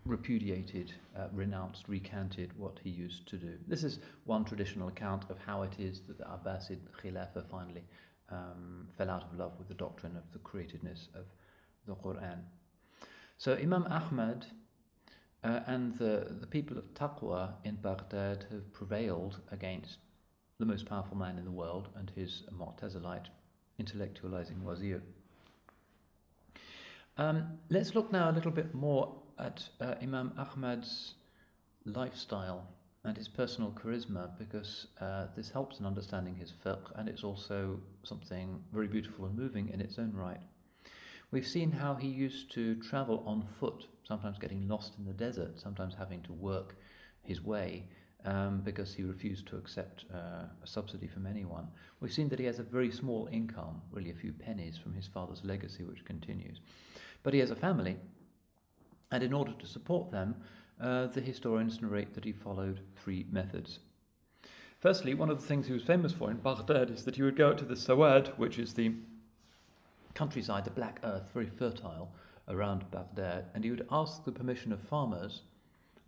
repudiated, renounced, recanted what he used to do. This is one traditional account of how it is that the Abbasid Khilafah finally fell out of love with the doctrine of the createdness of the Quran. So Imam Ahmad and the people of Taqwa in Baghdad have prevailed against the most powerful man in the world and his Mu'tazilite intellectualizing wazir. Let's look now a little bit more at Imam Ahmad's lifestyle and his personal charisma, because this helps in understanding his fiqh, and it's also something very beautiful and moving in its own right. We've seen how he used to travel on foot, sometimes getting lost in the desert, sometimes having to work his way because he refused to accept a subsidy from anyone. We've seen that he has a very small income, really a few pennies from his father's legacy, which continues. But he has a family, and in order to support them, the historians narrate that he followed 3 methods. Firstly, one of the things he was famous for in Baghdad is that he would go out to the Sawad, which is the countryside, the black earth, very fertile around Baghdad, and he would ask the permission of farmers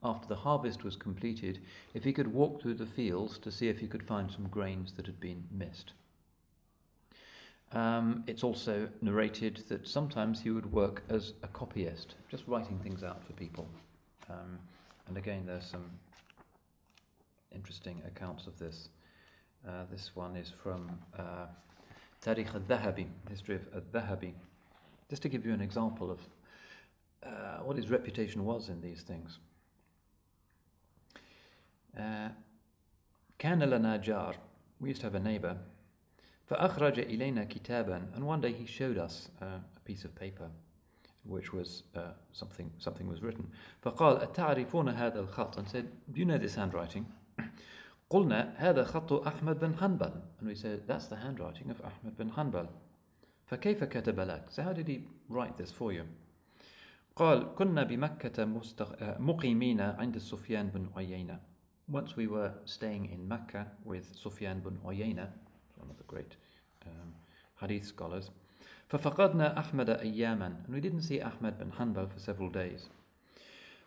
after the harvest was completed if he could walk through the fields to see if he could find some grains that had been missed. It's also narrated that sometimes he would work as a copyist, just writing things out for people. And again, there's some interesting accounts of this. This one is from Tarikh al-Dhahabi, History of al-Dhahabi, just to give you an example of what his reputation was in these things. كان لنا جار, we used to have a neighbor, فأخرج إلينا كتابا, and one day he showed us a piece of paper which was something was written. فقال أتعرفون هذا الخط, and said, do you know this handwriting? قلنا هذا خط أحمد بن حنبل, and we said, that's the handwriting of Ahmad bin Hanbal. فكيف كتب لك, so how did he write this for you? قال كنا بمكة مقيمين عند سفيان بن عيينة. Once we were staying in Mecca with Sufyan bin Uyayna, one of the great hadith scholars. ففقدنا أحمد أياما, and we didn't see Ahmad bin Hanbal for several days.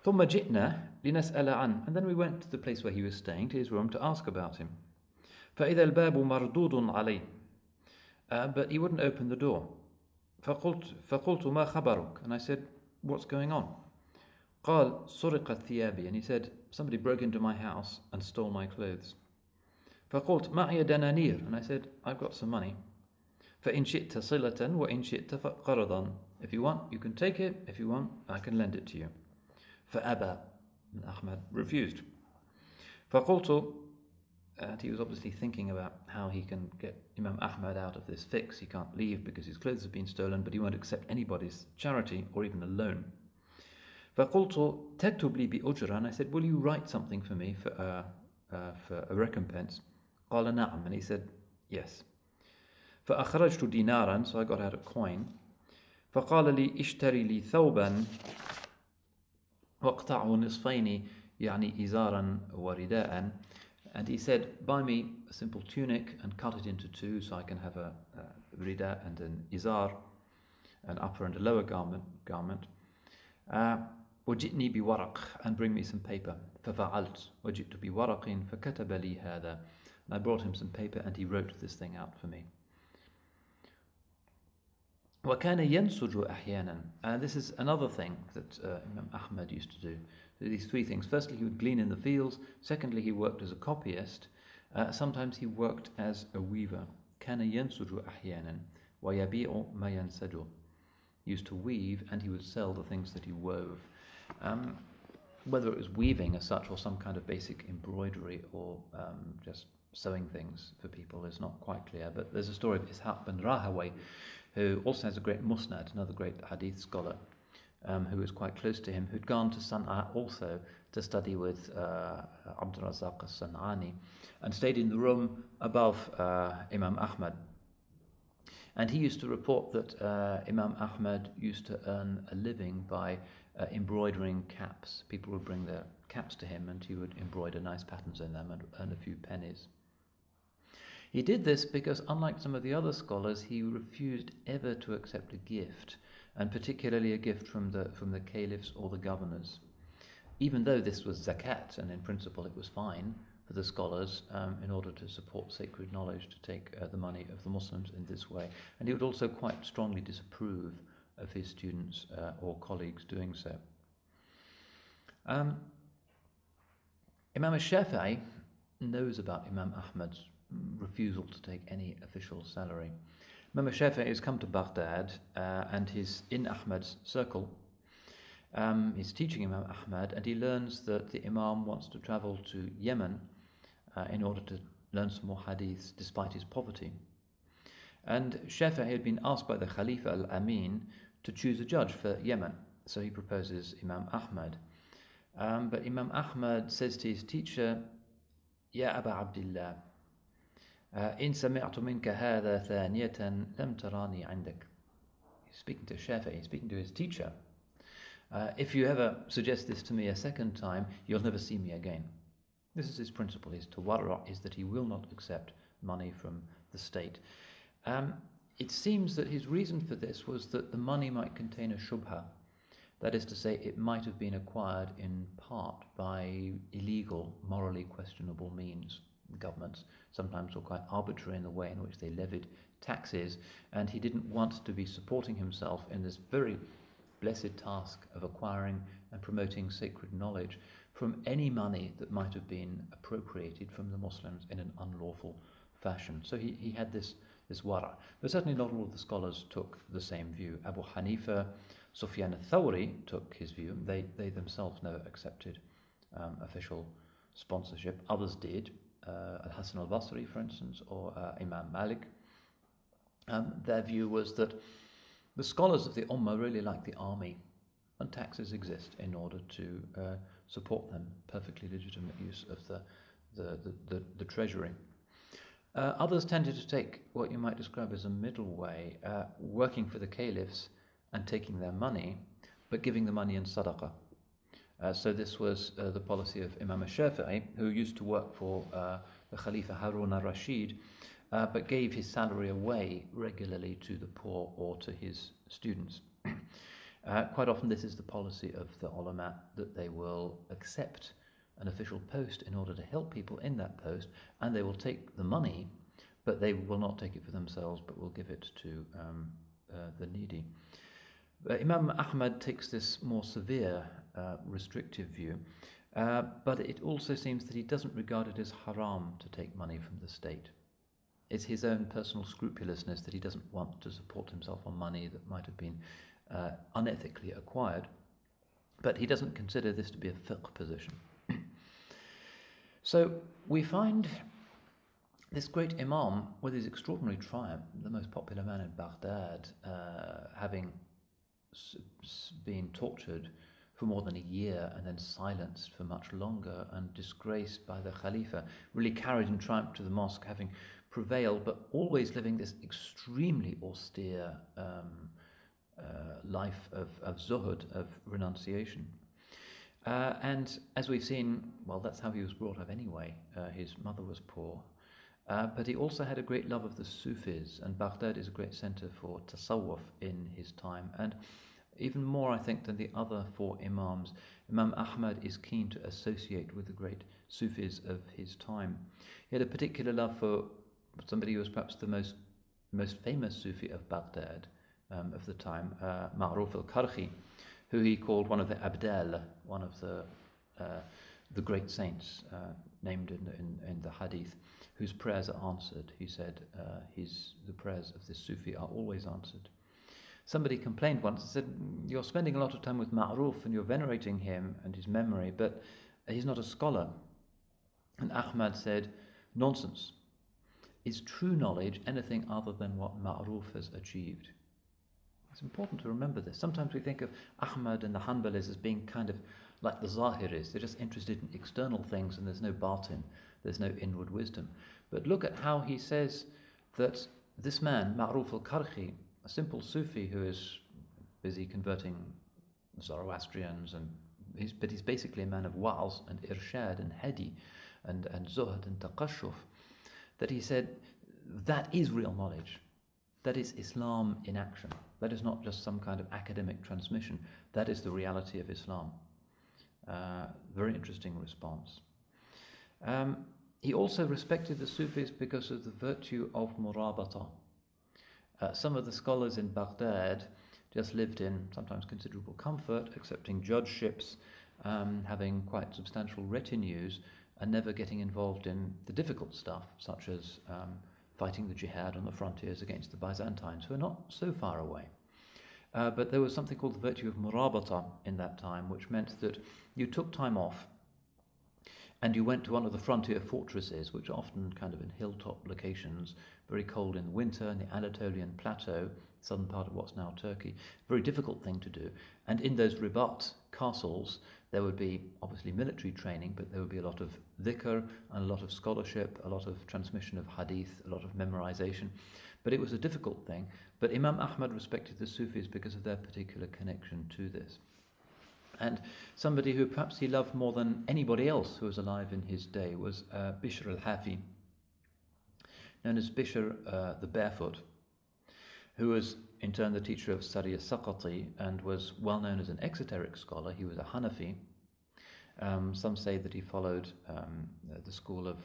ثم جئنا لنسأل عنه, and then we went to the place where he was staying, to his room, to ask about him. فإذا الباب مردود عليه, but he wouldn't open the door. فقلت ما خبرك, and I said, what's going on? قال سرقت ثيابي, and he said, somebody broke into my house and stole my clothes. فقلت معي دنانير, and I said, I've got some money. فإن شئت صلة وإن شئت قرضا, if you want you can take it, if you want I can lend it to you. فأبى, and Ahmad refused. فقلت, and he was obviously thinking about how he can get Imam Ahmad out of this fix. He can't leave because his clothes have been stolen, but he won't accept anybody's charity or even a loan. فقلت تكتب لي بأجرة, and I said, will you write something for me for a recompense? قال نعم, and he said, yes. فأخرجت دينارا, so I got out a coin. فقال لي اشتري لي ثوبا واقطعه نصفين يعني إزارا ورداء, and he said, buy me a simple tunic and cut it into 2 so I can have a rida and an izar, an upper and a lower garment. وجئني بورق, and bring me some paper. ففعلت وجئت بورق فكتب لي هذا, and I brought him some paper and he wrote this thing out for me. وكان ينسج أحيانا, and this is another thing that Imam Ahmad used to do. So these 3 things. Firstly, he would glean in the fields. Secondly, he worked as a copyist. Sometimes he worked as a weaver. كان ينسج أحيانا ويبيع ما ينسج. He used to weave, and he would sell the things that he wove. Whether it was weaving as such or some kind of basic embroidery or just sewing things for people is not quite clear. But there's a story of Ishaq bin Rahaway, who also has a great musnad, another great hadith scholar, who was quite close to him, who'd gone to Sana'a also to study with Abdul-Razak al-San'ani, and stayed in the room above Imam Ahmad. And he used to report that Imam Ahmad used to earn a living by embroidering caps. People would bring their caps to him and he would embroider nice patterns in them and earn a few pennies. He did this because, unlike some of the other scholars, he refused ever to accept a gift, and particularly a gift from the caliphs or the governors. Even though this was zakat, and in principle it was fine for the scholars in order to support sacred knowledge to take the money of the Muslims in this way. And he would also quite strongly disapprove of his students or colleagues doing so. Imam al-Shafi'i knows about Imam Ahmad's refusal to take any official salary. Imam al-Shafi'i has come to Baghdad and he's in Ahmad's circle. He's teaching Imam Ahmad, and he learns that the Imam wants to travel to Yemen in order to learn some more hadiths despite his poverty. And Shafi'i had been asked by the Khalifa al-Amin to choose a judge for Yemen, so he proposes Imam Ahmad. But Imam Ahmad says to his teacher, Ya Aba Abdillah, in sami'tu minka hadha thaniyatan lam tarani indak. He's speaking to Shafi'i, he's speaking to his teacher. If you ever suggest this to me a second time, you'll never see me again. This is his principle. His tawarra is that he will not accept money from the state. It seems that his reason for this was that the money might contain a shubha. That is to say, it might have been acquired in part by illegal, morally questionable means. The governments sometimes were quite arbitrary in the way in which they levied taxes, and he didn't want to be supporting himself in this very blessed task of acquiring and promoting sacred knowledge from any money that might have been appropriated from the Muslims in an unlawful fashion. So he had this wara. But certainly not all of the scholars took the same view. Abu Hanifa, Sufyan al-Thawri took his view. They themselves never accepted official sponsorship. Others did. Al-Hasan al-Basri, for instance, or Imam Malik. Their view was that the scholars of the Ummah really like the army, and taxes exist in order to support them. Perfectly legitimate use of the treasury. Others tended to take what you might describe as a middle way, working for the caliphs and taking their money, but giving the money in sadaqah. So this was the policy of Imam al-Shafi'i, who used to work for the Khalifa Harun al-Rashid, but gave his salary away regularly to the poor or to his students. Quite often this is the policy of the ulama, that they will accept an official post in order to help people in that post, and they will take the money, but they will not take it for themselves, but will give it to the needy. Imam Ahmad takes this more severe, restrictive view, but it also seems that he doesn't regard it as haram to take money from the state. It's his own personal scrupulousness that he doesn't want to support himself on money that might have been unethically acquired, but he doesn't consider this to be a fiqh position. So we find this great Imam, with his extraordinary triumph, the most popular man in Baghdad, having been tortured for more than a year and then silenced for much longer and disgraced by the Khalifa, really carried in triumph to the mosque, having prevailed, but always living this extremely austere life of zuhud, of renunciation. And as we've seen, well, that's how he was brought up anyway. His mother was poor. But he also had a great love of the Sufis, and Baghdad is a great centre for tasawwuf in his time. And even more, I think, than the other four Imams, Imam Ahmad is keen to associate with the great Sufis of his time. He had a particular love for somebody who was perhaps the most famous Sufi of Baghdad of the time, Ma'ruf al-Karhi, who he called one of the Abdal, one of the great saints named in the Hadith, whose prayers are answered. He said the prayers of this Sufi are always answered. Somebody complained once and said, you're spending a lot of time with Ma'ruf and you're venerating him and his memory, but he's not a scholar. And Ahmad said, nonsense. Is true knowledge anything other than what Ma'ruf has achieved? It's important to remember this. Sometimes we think of Ahmad and the Hanbalis as being kind of like the Zahiris. They're just interested in external things and there's no batin, there's no inward wisdom. But look at how he says that this man, Ma'ruf al-Karhi, a simple Sufi who is busy converting Zoroastrians, but he's basically a man of wa'az and irshad and hadi and zuhd and taqashuf, that he said that is real knowledge. That is Islam in action. That is not just some kind of academic transmission. That is the reality of Islam. Very interesting response. He also respected the Sufis because of the virtue of murabata. Some of the scholars in Baghdad just lived in sometimes considerable comfort, accepting judgeships, having quite substantial retinues, and never getting involved in the difficult stuff, such as fighting the jihad on the frontiers against the Byzantines, who are not so far away. But there was something called the virtue of murabata in that time, which meant that you took time off and you went to one of the frontier fortresses, which are often kind of in hilltop locations, very cold in the winter, in the Anatolian plateau, southern part of what's now Turkey. Very difficult thing to do. And in those ribat castles, there would be obviously military training, but there would be a lot of dhikr and a lot of scholarship, a lot of transmission of hadith, a lot of memorization. But it was a difficult thing. But Imam Ahmad respected the Sufis because of their particular connection to this. And somebody who perhaps he loved more than anybody else who was alive in his day was Bishr al-Hafi, known as Bishr the Barefoot, who was in turn the teacher of Sari al-Saqati and was well known as an exoteric scholar. He was a Hanafi. Some say that he followed the school of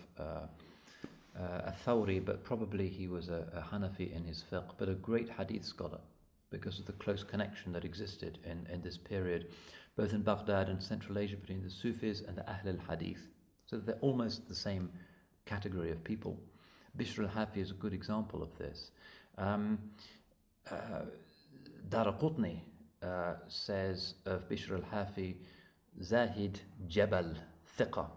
al-Thawri, but probably he was a Hanafi in his fiqh, but a great hadith scholar because of the close connection that existed in this period, both in Baghdad and Central Asia, between the Sufis and the Ahl al-Hadith. So they're almost the same category of people. Bishr al-Hafi is a good example of this. Daraqutni says of Bishr al-Hafi, Zahid Jabal Thiqa.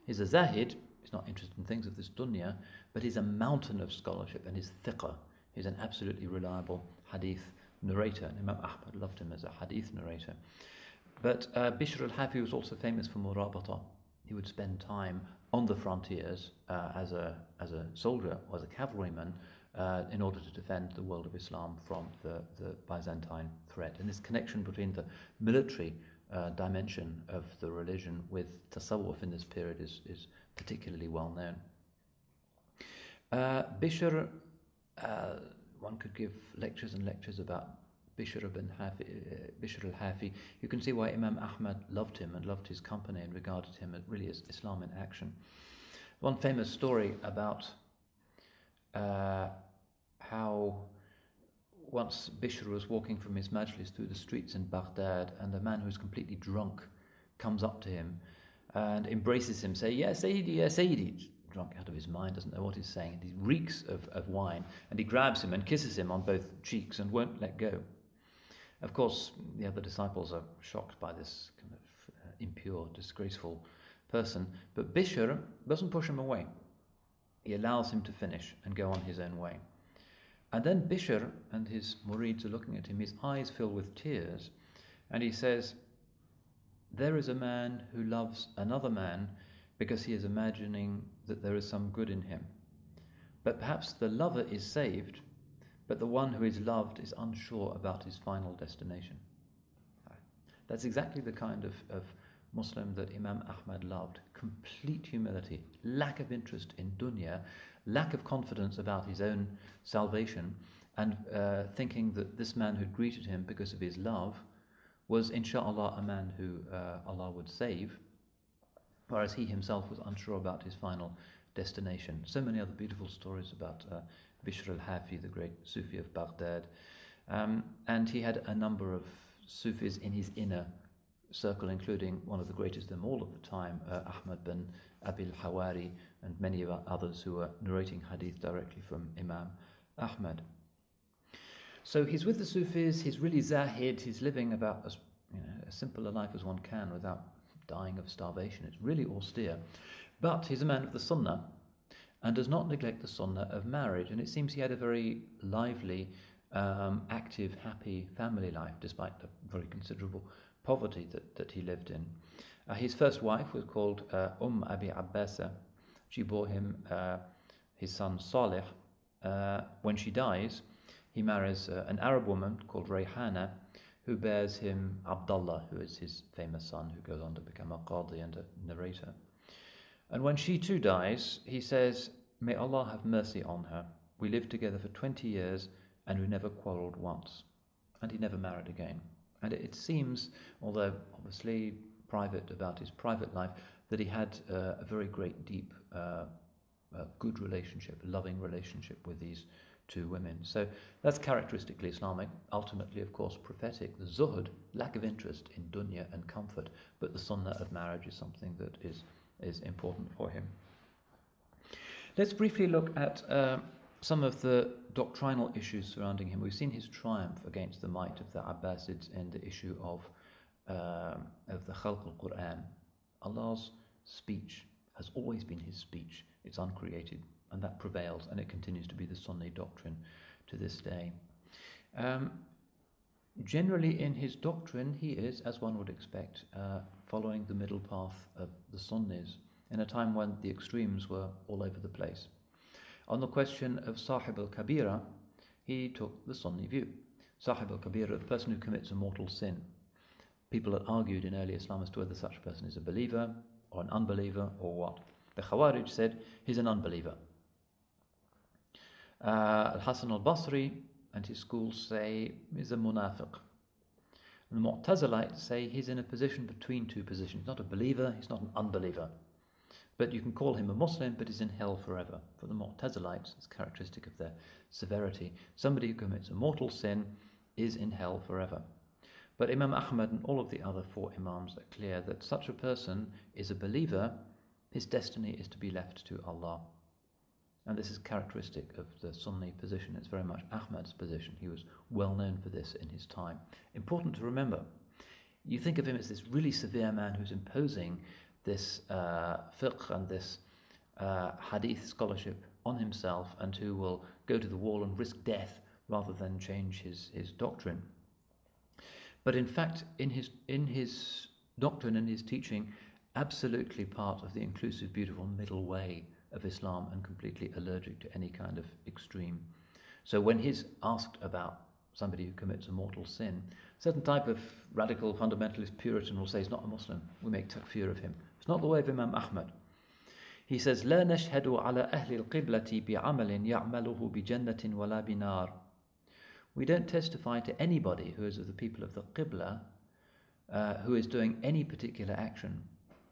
He's a Zahid, he's not interested in things of this dunya, but he's a mountain of scholarship, and he's Thiqa. He's an absolutely reliable hadith narrator, and Imam Ahmad loved him as a hadith narrator. But Bishr al-Hafi was also famous for murabata. He would spend time on the frontiers as a soldier or as a cavalryman in order to defend the world of Islam from the Byzantine threat. And this connection between the military dimension of the religion with tasawwuf in this period is particularly well known. Bishr, one could give lectures and lectures about Bishr al-Hafi. You can see why Imam Ahmad loved him and loved his company and regarded him really as Islam in action. One famous story about how once Bishr was walking from his majlis through the streets in Baghdad, and a man who is completely drunk comes up to him and embraces him, saying, "Ya Sayyidi, Ya Sayyidi." Drunk out of his mind, doesn't know what he's saying, and he reeks of wine, and he grabs him and kisses him on both cheeks and won't let go. Of course, the other disciples are shocked by this kind of impure, disgraceful person, but Bishr doesn't push him away. He allows him to finish and go on his own way. And then Bishr and his murids are looking at him, his eyes fill with tears, and he says, "There is a man who loves another man because he is imagining that there is some good in him. But perhaps the lover is saved, but the one who is loved is unsure about his final destination." That's exactly the kind of Muslim that Imam Ahmad loved. Complete humility, lack of interest in dunya, lack of confidence about his own salvation, and thinking that this man who greeted him because of his love was, inshallah, a man who Allah would save, whereas he himself was unsure about his final destination. So many other beautiful stories about Bishr al-Hafi, the great Sufi of Baghdad. And he had a number of Sufis in his inner circle, including one of the greatest of them all at the time, Ahmad bin Abil Hawari, and many of others who were narrating hadith directly from Imam Ahmad. So he's with the Sufis, he's really Zahid, he's living about as simple a life as one can without dying of starvation. It's really austere. But he's a man of the Sunnah and does not neglect the Sunnah of marriage. And it seems he had a very lively, active, happy family life, despite the very considerable poverty that he lived in. His first wife was called Abi Abbasa. She bore him his son Salih. When she dies, he marries an Arab woman called Rayhana, who bears him Abdullah, who is his famous son, who goes on to become a qadi and a narrator. And when she too dies, he says, "May Allah have mercy on her. We lived together for 20 years and we never quarrelled once." And he never married again. And it seems, although obviously private about his private life, that he had a very great, deep, good relationship, loving relationship with these to women. So that's characteristically Islamic, ultimately, of course, prophetic. The zuhud, lack of interest in dunya and comfort, but the sunnah of marriage is something that is important for him. Let's briefly look at some of the doctrinal issues surrounding him. We've seen his triumph against the might of the Abbasids in the issue of the Khalq al-Quran. Allah's speech has always been his speech. It's uncreated, and that prevails, and it continues to be the Sunni doctrine to this day. Generally in his doctrine, he is, as one would expect, following the middle path of the Sunnis in a time when the extremes were all over the place. On the question of Sahib al-Kabira, he took the Sunni view. Sahib al-Kabira, the person who commits a mortal sin. People had argued in early Islam as to whether such a person is a believer or an unbeliever or what. The Khawarij said he's an unbeliever. Al-Hasan al-Basri and his school say he's a munafiq. And the Mu'tazilites say he's in a position between two positions. He's not a believer, he's not an unbeliever. But you can call him a Muslim, but he's in hell forever. For the Mu'tazilites, it's characteristic of their severity. Somebody who commits a mortal sin is in hell forever. But Imam Ahmad and all of the other four Imams are clear that such a person is a believer. His destiny is to be left to Allah. And this is characteristic of the Sunni position. It's very much Ahmad's position. He was well known for this in his time. Important to remember. You think of him as this really severe man who's imposing this fiqh and this hadith scholarship on himself, and who will go to the wall and risk death rather than change his doctrine. But in fact, in his doctrine and his teaching, absolutely part of the inclusive, beautiful middle way of Islam, and completely allergic to any kind of extreme. So when he's asked about somebody who commits a mortal sin, a certain type of radical fundamentalist Puritan will say he's not a Muslim. We make takfir of him. It's not the way of Imam Ahmad. He says, لا نشهد على أهل القبلة بعمل يعمله بجنة ولا بنار. We don't testify to anybody who is of the people of the Qibla, who is doing any particular action,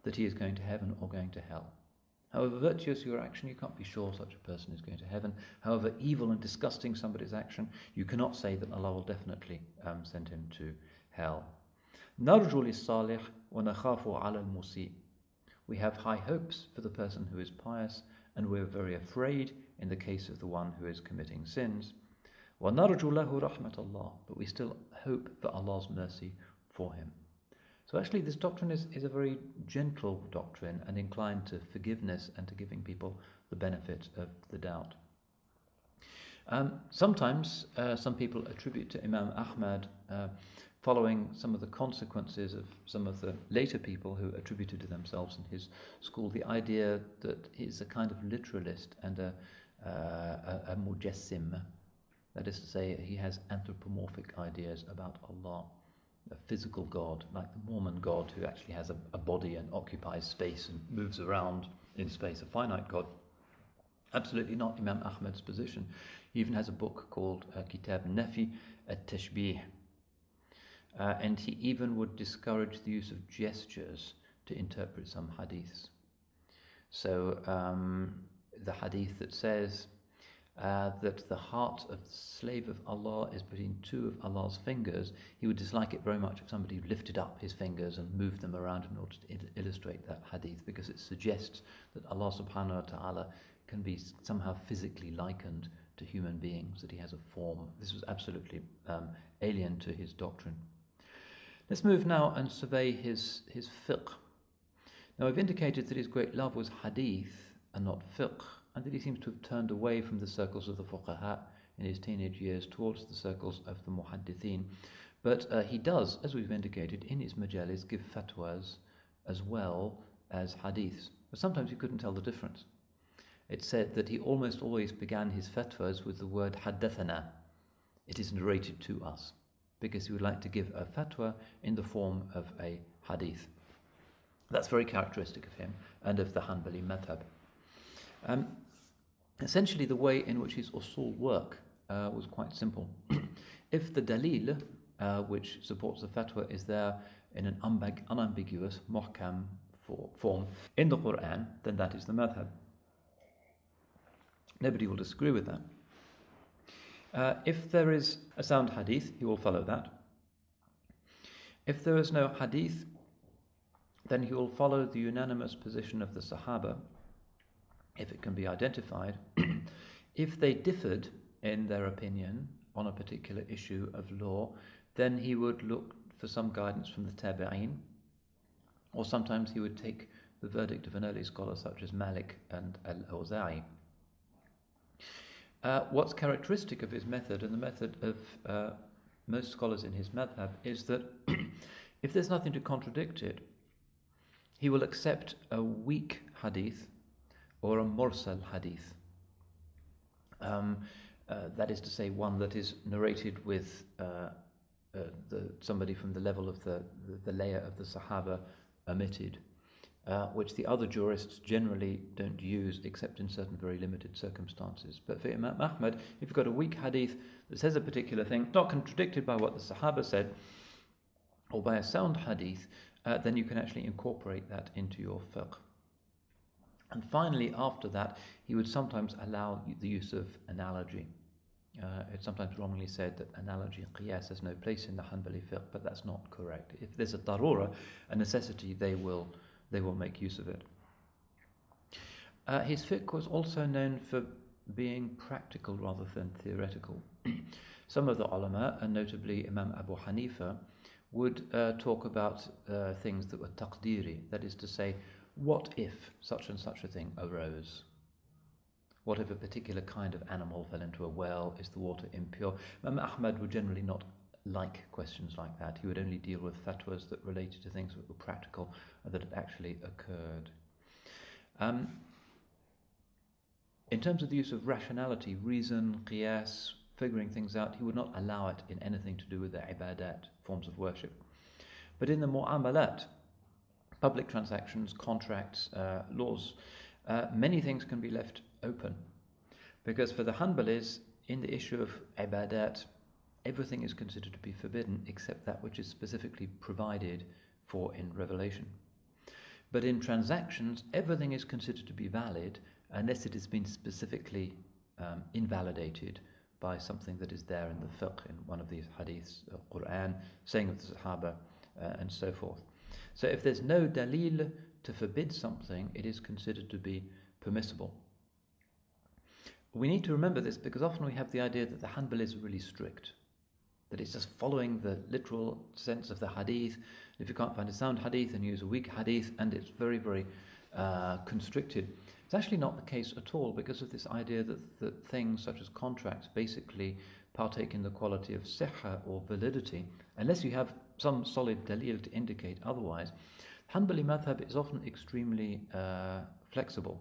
that he is going to heaven or going to hell. However virtuous your action, you can't be sure such a person is going to heaven. However evil and disgusting somebody's action, you cannot say that Allah will definitely send him to hell. نرجو للصالح ونخاف على المسيء. We have high hopes for the person who is pious, and we're very afraid in the case of the one who is committing sins. وَنَرْجُ لَهُ رَحْمَةَ اللَّهِ. But we still hope for Allah's mercy for him. So actually this doctrine is a very gentle doctrine, and inclined to forgiveness and to giving people the benefit of the doubt. Sometimes some people attribute to Imam Ahmad, following some of the consequences of some of the later people who attributed to themselves in his school, the idea that he's a kind of literalist and a mujassim. That is to say, he has anthropomorphic ideas about Allah, a physical God, like the Mormon God who actually has a body and occupies space and moves around in space, a finite God. Absolutely not Imam Ahmad's position. He even has a book called Kitab Nafi at-Tashbih. And he even would discourage the use of gestures to interpret some hadiths. So the hadith that says that the heart of the slave of Allah is between two of Allah's fingers, he would dislike it very much if somebody lifted up his fingers and moved them around in order to illustrate that hadith, because it suggests that Allah subhanahu wa ta'ala can be somehow physically likened to human beings, that he has a form. This was absolutely alien to his doctrine. Let's move now and survey his fiqh. Now I've indicated that his great love was hadith and not fiqh, and that he seems to have turned away from the circles of the fuqaha in his teenage years towards the circles of the muhaddithin. But he does, as we've indicated, in his majalis give fatwas as well as hadiths. But sometimes you couldn't tell the difference. It's said that he almost always began his fatwas with the word haddathana. It is narrated to us, because he would like to give a fatwa in the form of a hadith. That's very characteristic of him and of the Hanbali madhab. Essentially, the way in which his usul work was quite simple. If the dalil, which supports the fatwa, is there in an unambiguous, muhkam form in the Quran, then that is the madhab. Nobody will disagree with that. If there is a sound hadith, he will follow that. If there is no hadith, then he will follow the unanimous position of the Sahaba, if it can be identified. If they differed in their opinion on a particular issue of law, then he would look for some guidance from the Tabi'een, or sometimes he would take the verdict of an early scholar such as Malik and Al-Awza'i. What's characteristic of his method and the method of most scholars in his madhab is that if there's nothing to contradict it, he will accept a weak hadith or a mursal hadith. That is to say, one that is narrated with somebody from the level of the layer of the Sahaba omitted, which the other jurists generally don't use except in certain very limited circumstances. But for Imam Ahmad, if you've got a weak hadith that says a particular thing, not contradicted by what the Sahaba said, or by a sound hadith, then you can actually incorporate that into your fiqh. And finally, after that, he would sometimes allow the use of analogy. It's sometimes wrongly said that analogy and qiyas has no place in the Hanbali fiqh, but that's not correct. If there's a darura, a necessity, they will make use of it. His fiqh was also known for being practical rather than theoretical. Some of the ulama, and notably Imam Abu Hanifa, would talk about things that were taqdiri, that is to say, what if such and such a thing arose? What if a particular kind of animal fell into a well? Is the water impure? Imam Ahmad would generally not like questions like that. He would only deal with fatwas that related to things that were practical and that had actually occurred. In terms of the use of rationality, reason, qiyas, figuring things out, he would not allow it in anything to do with the ibadat, forms of worship. But in the mu'amalat, public transactions, contracts, laws, many things can be left open. Because for the Hanbalis, in the issue of ibadat, everything is considered to be forbidden except that which is specifically provided for in revelation. But in transactions, everything is considered to be valid unless it has been specifically invalidated by something that is there in the fiqh, in one of these hadiths, Quran, saying of the Sahaba, and so forth. So if there's no dalil to forbid something, it is considered to be permissible. We need to remember this because often we have the idea that the Hanbalis are really strict, that it's just following the literal sense of the hadith. If you can't find a sound hadith, then use a weak hadith, and it's very, very constricted. It's actually not the case at all because of this idea that things such as contracts basically partake in the quality of sihha or validity, unless you have some solid dalil to indicate otherwise. Hanbali madhab is often extremely flexible.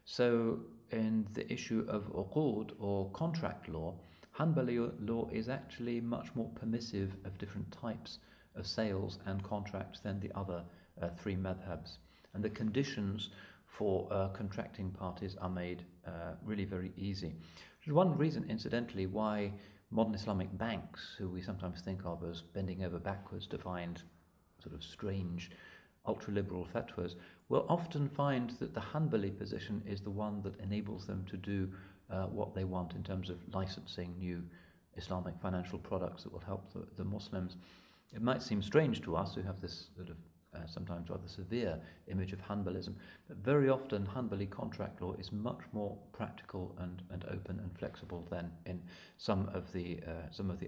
So in the issue of uqud or contract law, Hanbali law is actually much more permissive of different types of sales and contracts than the other three madhabs. And the conditions for contracting parties are made really very easy. Which is one reason, incidentally, why modern Islamic banks, who we sometimes think of as bending over backwards to find sort of strange ultra-liberal fatwas, will often find that the Hanbali position is the one that enables them to do what they want in terms of licensing new Islamic financial products that will help the Muslims. It might seem strange to us who have this sort of sometimes rather severe image of Hanbalism, but very often Hanbali contract law is much more practical and open and flexible than in some of the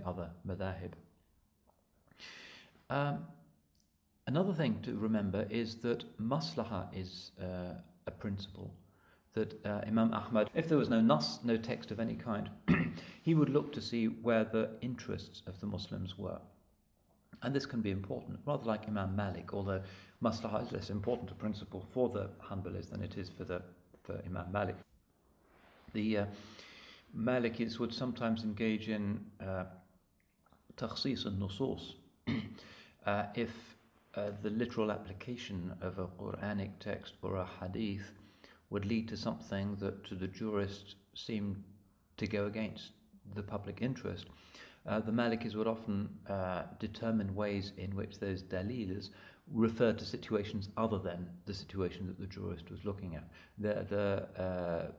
other madhahib. Another thing to remember is that maslaha is a principle that Imam Ahmad, if there was no nas, no text of any kind, he would look to see where the interests of the Muslims were. And this can be important, rather like Imam Malik, although maslaha is less important a principle for the Hanbalis than it is for Imam Malik. The Malikis would sometimes engage in takhsis al-nusus. If the literal application of a Quranic text or a hadith would lead to something that to the jurist seemed to go against the public interest, the Malikis would often determine ways in which those dalils referred to situations other than the situation that the jurist was looking at. The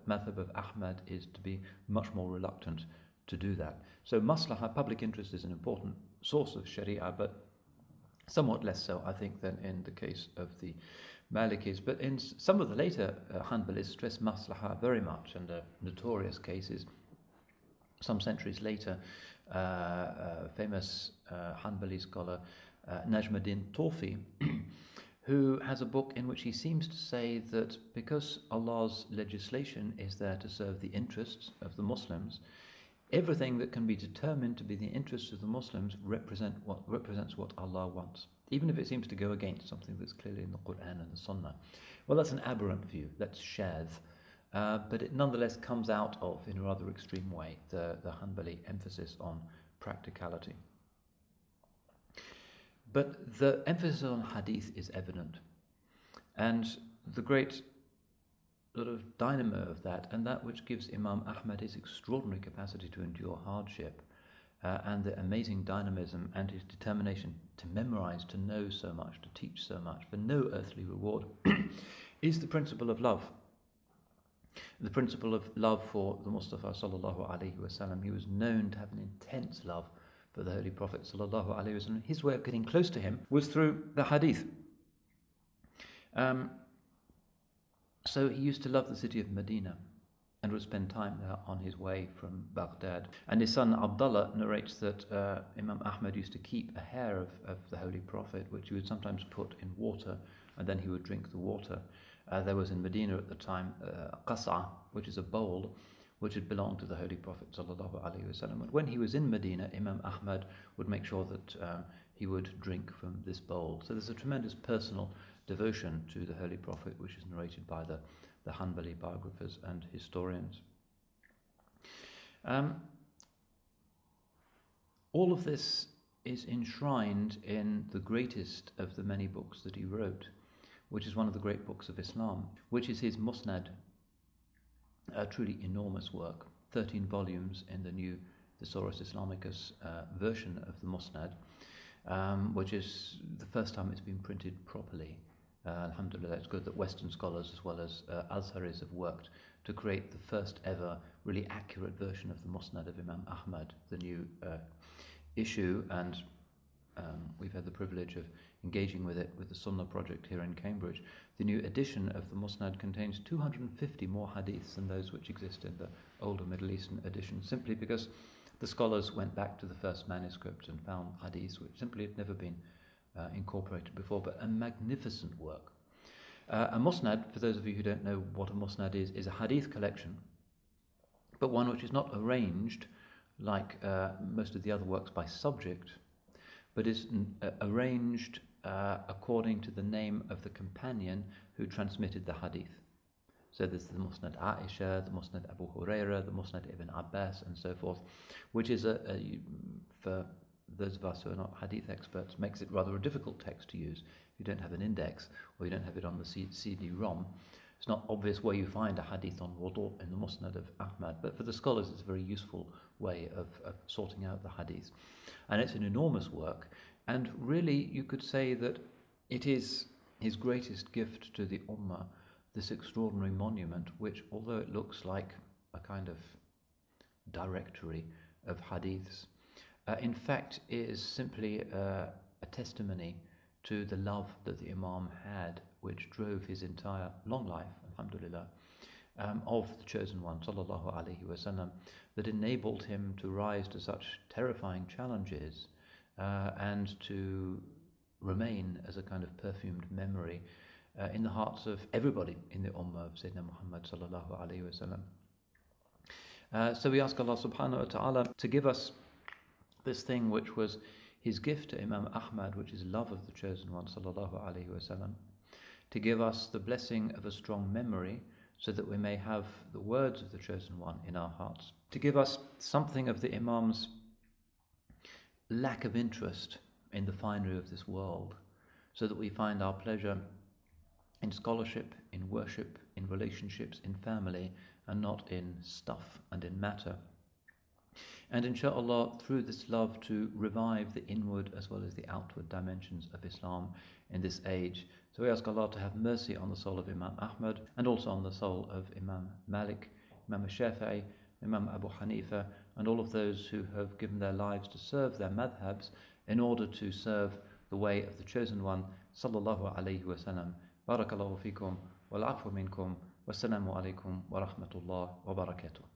madhab of Ahmad is to be much more reluctant to do that. So maslaha, public interest, is an important source of sharia, but somewhat less so, I think, than in the case of the Malikis. But in some of the later Hanbalis stress maslaha very much, and a notorious case is some centuries later, famous Hanbali scholar Najmuddin Torfi, who has a book in which he seems to say that because Allah's legislation is there to serve the interests of the Muslims, everything that can be determined to be the interests of the Muslims represents what Allah wants, even if it seems to go against something that's clearly in the Quran and the Sunnah. Well, that's an aberrant view, that's shadh, but it nonetheless comes out of, in a rather extreme way, the Hanbali emphasis on practicality. But the emphasis on hadith is evident, and the great sort of dynamo of that, and that which gives Imam Ahmad his extraordinary capacity to endure hardship, and the amazing dynamism and his determination to memorize, to know so much, to teach so much for no earthly reward, is the principle of love. The principle of love for the Mustafa sallallahu alaihi wasallam. He was known to have an intense love for the Holy Prophet sallallahu alaihi wasallam. His way of getting close to him was through the hadith. So he used to love the city of Medina and would spend time there on his way from Baghdad. And his son Abdullah narrates that Imam Ahmad used to keep a hair of the Holy Prophet, which he would sometimes put in water, and then he would drink the water. There was in Medina at the time a qas'a, which is a bowl, which had belonged to the Holy Prophet sallallahu alaihi wasallam. And when he was in Medina, Imam Ahmad would make sure that he would drink from this bowl. So there's a tremendous personal devotion to the Holy Prophet, which is narrated by the Hanbali biographers and historians. All of this is enshrined in the greatest of the many books that he wrote, which is one of the great books of Islam, which is his Musnad, a truly enormous work, 13 volumes in the new Thesaurus Islamicus version of the Musnad, which is the first time it's been printed properly. Alhamdulillah, it's good that Western scholars as well as Azharis have worked to create the first ever really accurate version of the Musnad of Imam Ahmad, the new issue, and we've had the privilege of engaging with it with the Sunnah project here in Cambridge. The new edition of the Musnad contains 250 more hadiths than those which exist in the older Middle Eastern edition, simply because the scholars went back to the first manuscript and found hadiths which simply had never been incorporated before, but a magnificent work. A Musnad, for those of you who don't know what a Musnad is a hadith collection, but one which is not arranged like most of the other works by subject, but is arranged according to the name of the companion who transmitted the hadith. So there's the Musnad Aisha, the Musnad Abu Huraira, the Musnad Ibn Abbas, and so forth, which is, for those of us who are not hadith experts, makes it rather a difficult text to use. If you don't have an index, or you don't have it on the CD-ROM, it's not obvious where you find a hadith on wudu in the Musnad of Ahmad, but for the scholars it's a very useful way of sorting out the hadith. And it's an enormous work, and really you could say that it is his greatest gift to the Ummah, this extraordinary monument, which, although it looks like a kind of directory of hadiths, in fact is simply a testimony to the love that the Imam had, which drove his entire long life, alhamdulillah, of the chosen one, sallallahu alaihi wasallam, that enabled him to rise to such terrifying challenges and to remain as a kind of perfumed memory in the hearts of everybody in the Ummah of Sayyidina Muhammad sallallahu alaihi wasallam. So we ask Allah subhanahu wa ta'ala to give us this thing which was his gift to Imam Ahmad, which is love of the chosen one sallallahu alaihi wasallam, to give us the blessing of a strong memory so that we may have the words of the chosen one in our hearts, to give us something of the Imam's lack of interest in the finery of this world, so that we find our pleasure in scholarship, in worship, in relationships, in family, and not in stuff and in matter. And inshaAllah, through this love, to revive the inward as well as the outward dimensions of Islam in this age. So we ask Allah to have mercy on the soul of Imam Ahmad, and also on the soul of Imam Malik, Imam Shafi'i, Imam Abu Hanifa, and all of those who have given their lives to serve their madhabs in order to serve the way of the chosen one, sallallahu alayhi wa sallam. Barakallahu fikum, wal afwa minkum, wassalamu alaikum wa rahmatullah wa barakatuh.